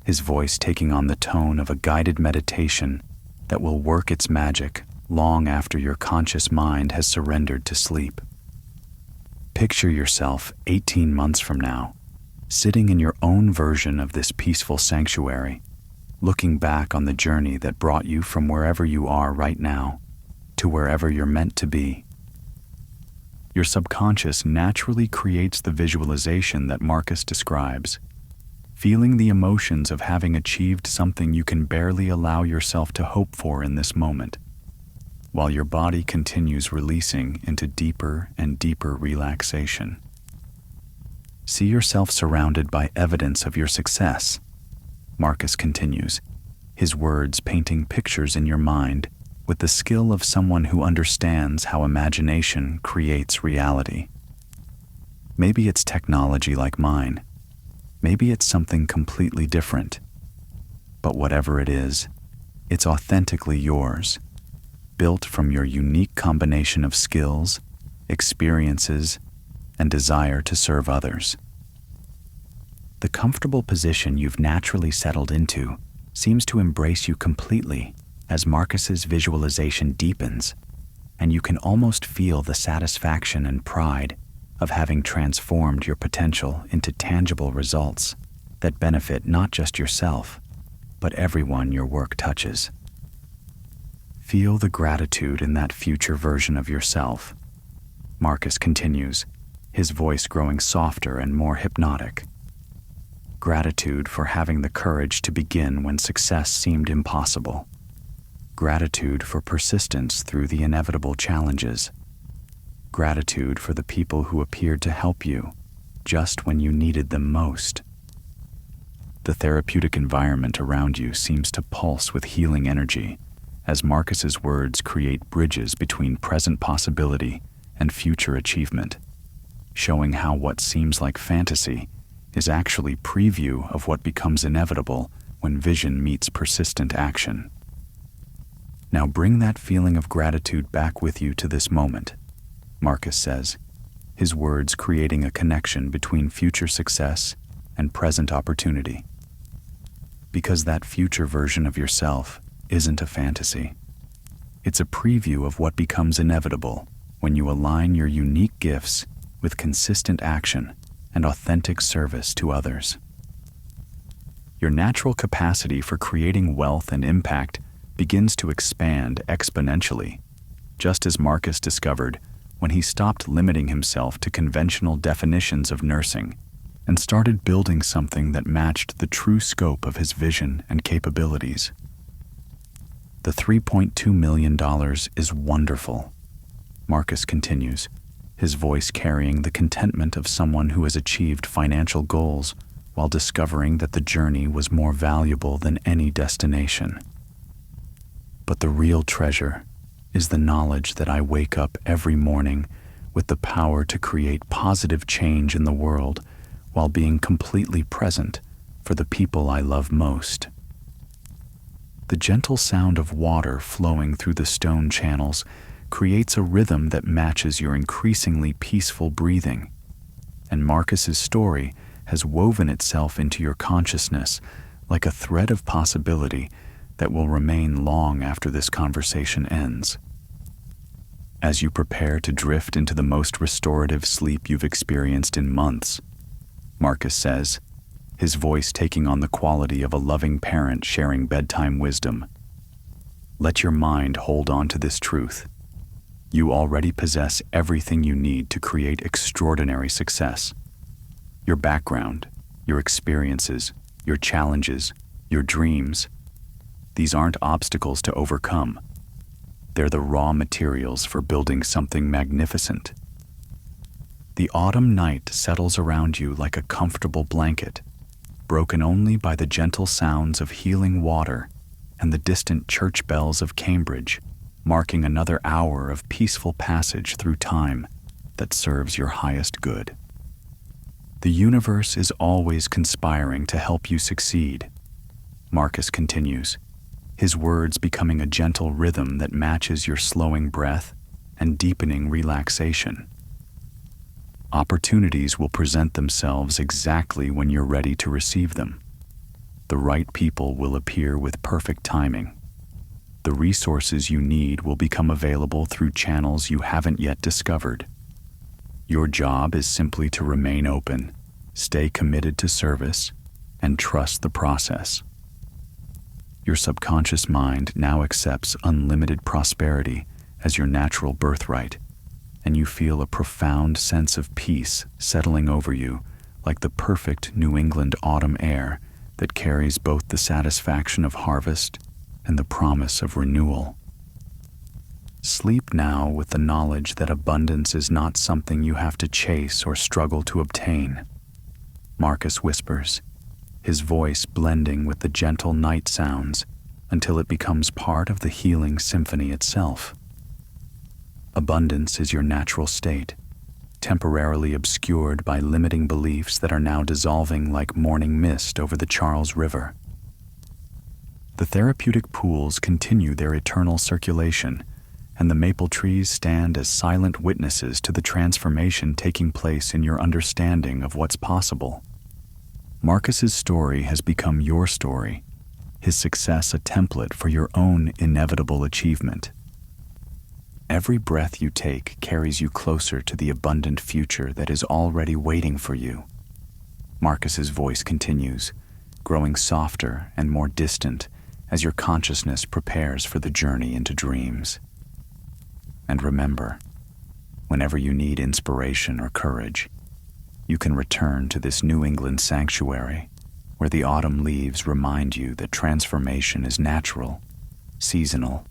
his voice taking on the tone of a guided meditation that will work its magic long after your conscious mind has surrendered to sleep. Picture yourself 18 months from now, sitting in your own version of this peaceful sanctuary, looking back on the journey that brought you from wherever you are right now to wherever you're meant to be. Your subconscious naturally creates the visualization that Marcus describes, feeling the emotions of having achieved something you can barely allow yourself to hope for in this moment, while your body continues releasing into deeper and deeper relaxation. See yourself surrounded by evidence of your success, Marcus continues, his words painting pictures in your mind with the skill of someone who understands how imagination creates reality. Maybe it's technology like mine. Maybe it's something completely different. But whatever it is, it's authentically yours, built from your unique combination of skills, experiences, and desire to serve others. The comfortable position you've naturally settled into seems to embrace you completely as Marcus's visualization deepens, and you can almost feel the satisfaction and pride of having transformed your potential into tangible results that benefit not just yourself, but everyone your work touches. Feel the gratitude in that future version of yourself, Marcus continues, his voice growing softer and more hypnotic. Gratitude for having the courage to begin when success seemed impossible. Gratitude for persistence through the inevitable challenges. Gratitude for the people who appeared to help you just when you needed them most. The therapeutic environment around you seems to pulse with healing energy as Marcus's words create bridges between present possibility and future achievement, showing how what seems like fantasy is actually preview of what becomes inevitable when vision meets persistent action. Now bring that feeling of gratitude back with you to this moment, Marcus says, his words creating a connection between future success and present opportunity. Because that future version of yourself isn't a fantasy. It's a preview of what becomes inevitable when you align your unique gifts with consistent action and authentic service to others. Your natural capacity for creating wealth and impact begins to expand exponentially, just as Marcus discovered when he stopped limiting himself to conventional definitions of nursing and started building something that matched the true scope of his vision and capabilities. The $3.2 million is wonderful, Marcus continues, his voice carrying the contentment of someone who has achieved financial goals while discovering that the journey was more valuable than any destination. But the real treasure is the knowledge that I wake up every morning with the power to create positive change in the world while being completely present for the people I love most. The gentle sound of water flowing through the stone channels creates a rhythm that matches your increasingly peaceful breathing, and Marcus's story has woven itself into your consciousness like a thread of possibility that will remain long after this conversation ends. As you prepare to drift into the most restorative sleep you've experienced in months, Marcus says, his voice taking on the quality of a loving parent sharing bedtime wisdom, let your mind hold on to this truth. You already possess everything you need to create extraordinary success. Your background, your experiences, your challenges, your dreams, these aren't obstacles to overcome. They're the raw materials for building something magnificent. The autumn night settles around you like a comfortable blanket, broken only by the gentle sounds of healing water and the distant church bells of Cambridge, marking another hour of peaceful passage through time that serves your highest good. The universe is always conspiring to help you succeed, Marcus continues, his words becoming a gentle rhythm that matches your slowing breath and deepening relaxation. Opportunities will present themselves exactly when you're ready to receive them. The right people will appear with perfect timing. The resources you need will become available through channels you haven't yet discovered. Your job is simply to remain open, stay committed to service, and trust the process. Your subconscious mind now accepts unlimited prosperity as your natural birthright, and you feel a profound sense of peace settling over you like the perfect New England autumn air that carries both the satisfaction of harvest and the promise of renewal. Sleep now with the knowledge that abundance is not something you have to chase or struggle to obtain, Marcus whispers, his voice blending with the gentle night sounds until it becomes part of the healing symphony itself. Abundance is your natural state, temporarily obscured by limiting beliefs that are now dissolving like morning mist over the Charles River. The therapeutic pools continue their eternal circulation, and the maple trees stand as silent witnesses to the transformation taking place in your understanding of what's possible. Marcus's story has become your story, his success a template for your own inevitable achievement. Every breath you take carries you closer to the abundant future that is already waiting for you. Marcus's voice continues, growing softer and more distant as your consciousness prepares for the journey into dreams. And remember, whenever you need inspiration or courage, you can return to this New England sanctuary where the autumn leaves remind you that transformation is natural, seasonal,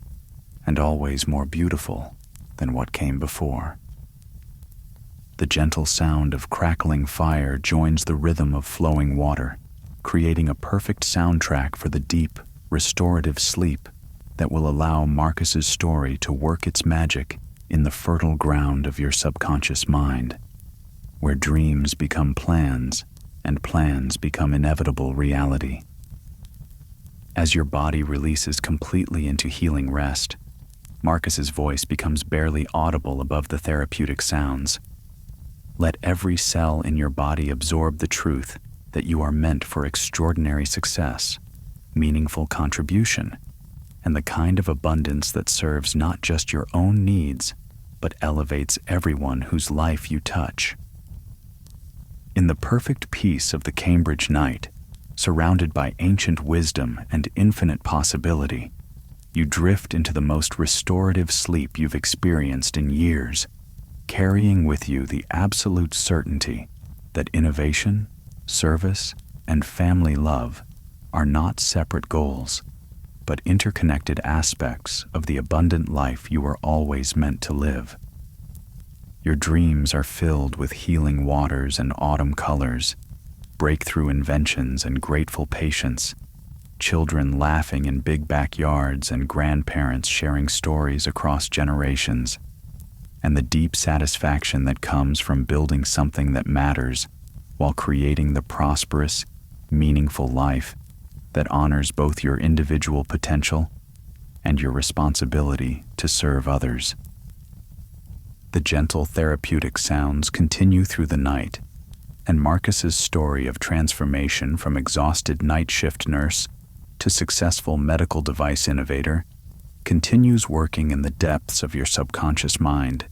and always more beautiful than what came before. The gentle sound of crackling fire joins the rhythm of flowing water, creating a perfect soundtrack for the deep, restorative sleep that will allow Marcus's story to work its magic in the fertile ground of your subconscious mind, where dreams become plans and plans become inevitable reality. As your body releases completely into healing rest, Marcus's voice becomes barely audible above the therapeutic sounds. Let every cell in your body absorb the truth that you are meant for extraordinary success, meaningful contribution, and the kind of abundance that serves not just your own needs, but elevates everyone whose life you touch. In the perfect peace of the Cambridge night, surrounded by ancient wisdom and infinite possibility, you drift into the most restorative sleep you've experienced in years, carrying with you the absolute certainty that innovation, service, and family love are not separate goals, but interconnected aspects of the abundant life you were always meant to live. Your dreams are filled with healing waters and autumn colors, breakthrough inventions and grateful patience, children laughing in big backyards and grandparents sharing stories across generations, and the deep satisfaction that comes from building something that matters while creating the prosperous, meaningful life that honors both your individual potential and your responsibility to serve others. The gentle therapeutic sounds continue through the night, and Marcus's story of transformation from exhausted night shift nurse to successful medical device innovator continues working in the depths of your subconscious mind,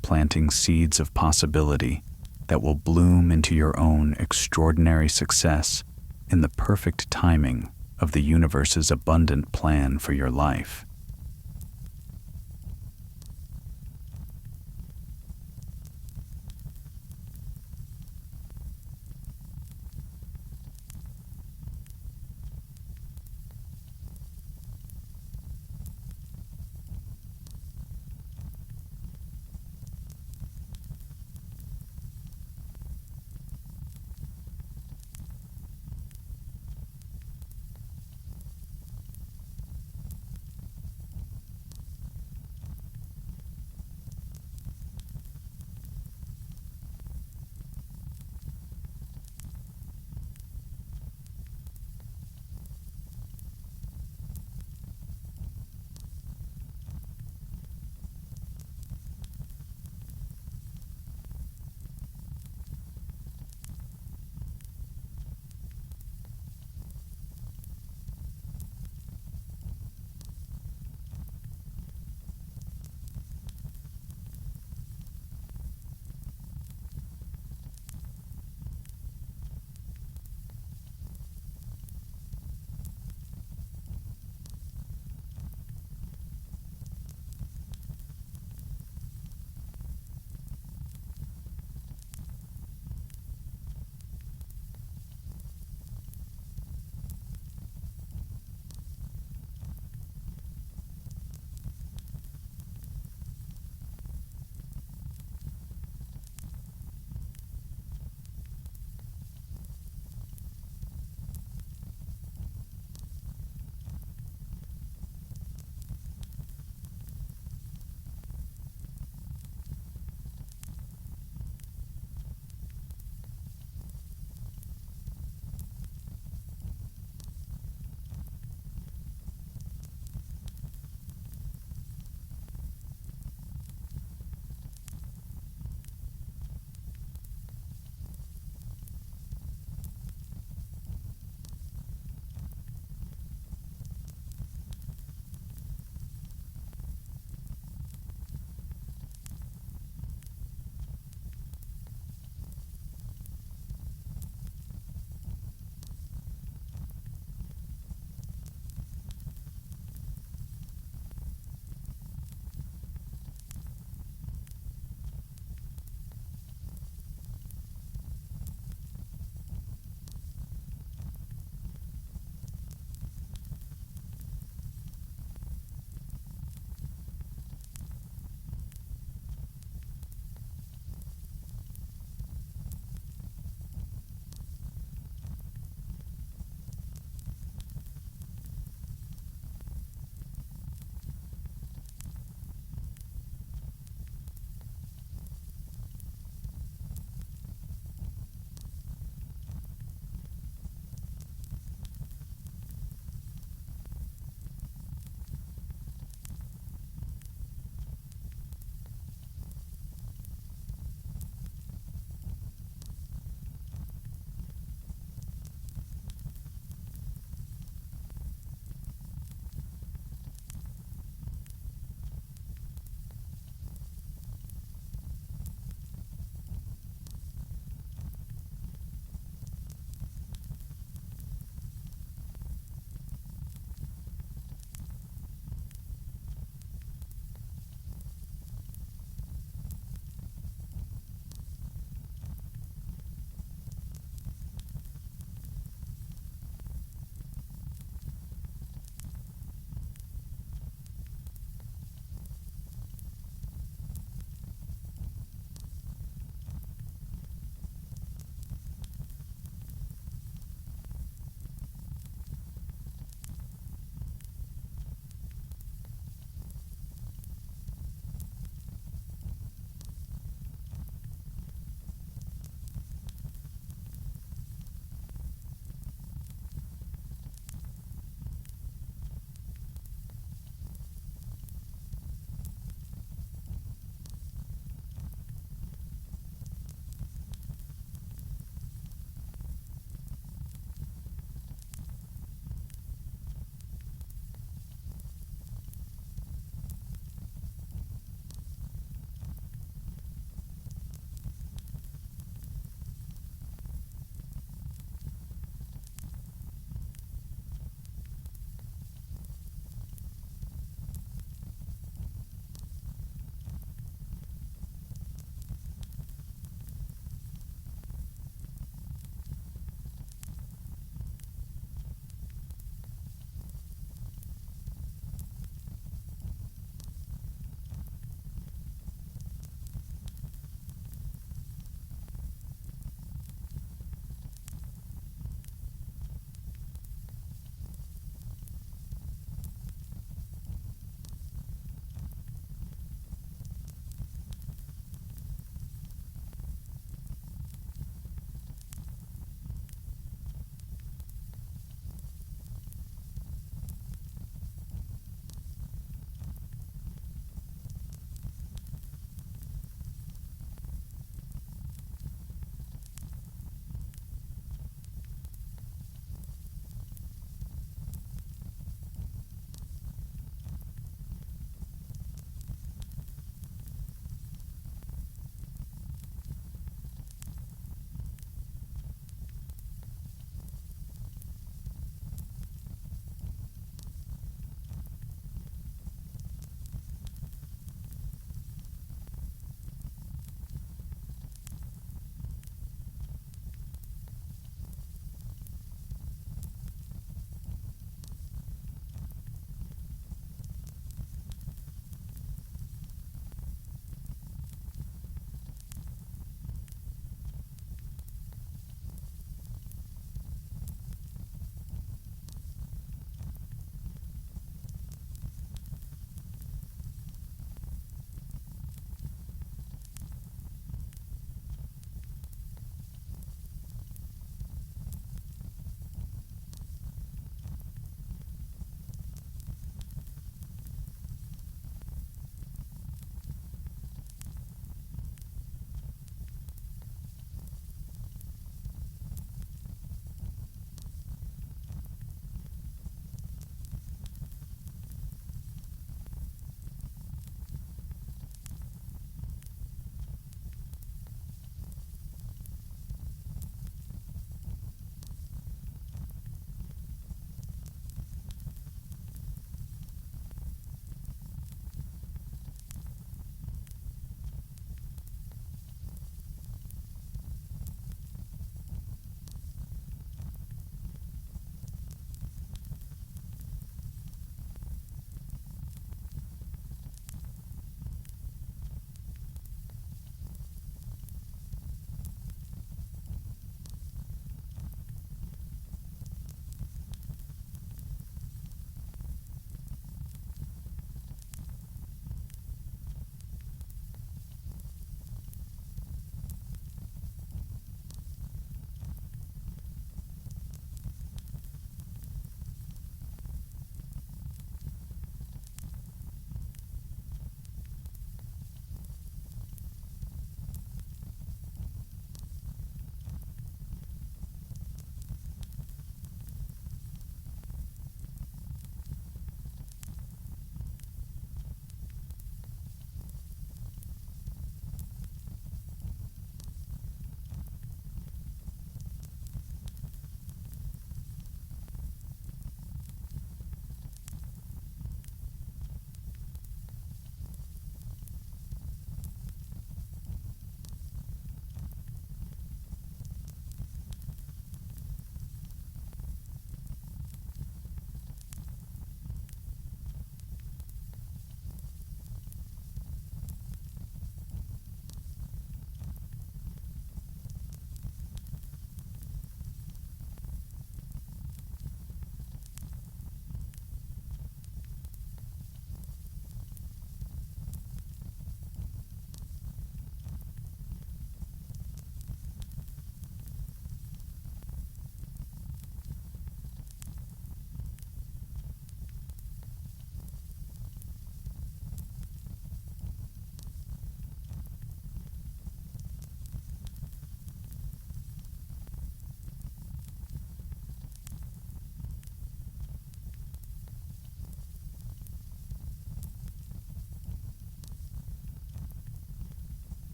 planting seeds of possibility that will bloom into your own extraordinary success in the perfect timing of the universe's abundant plan for your life.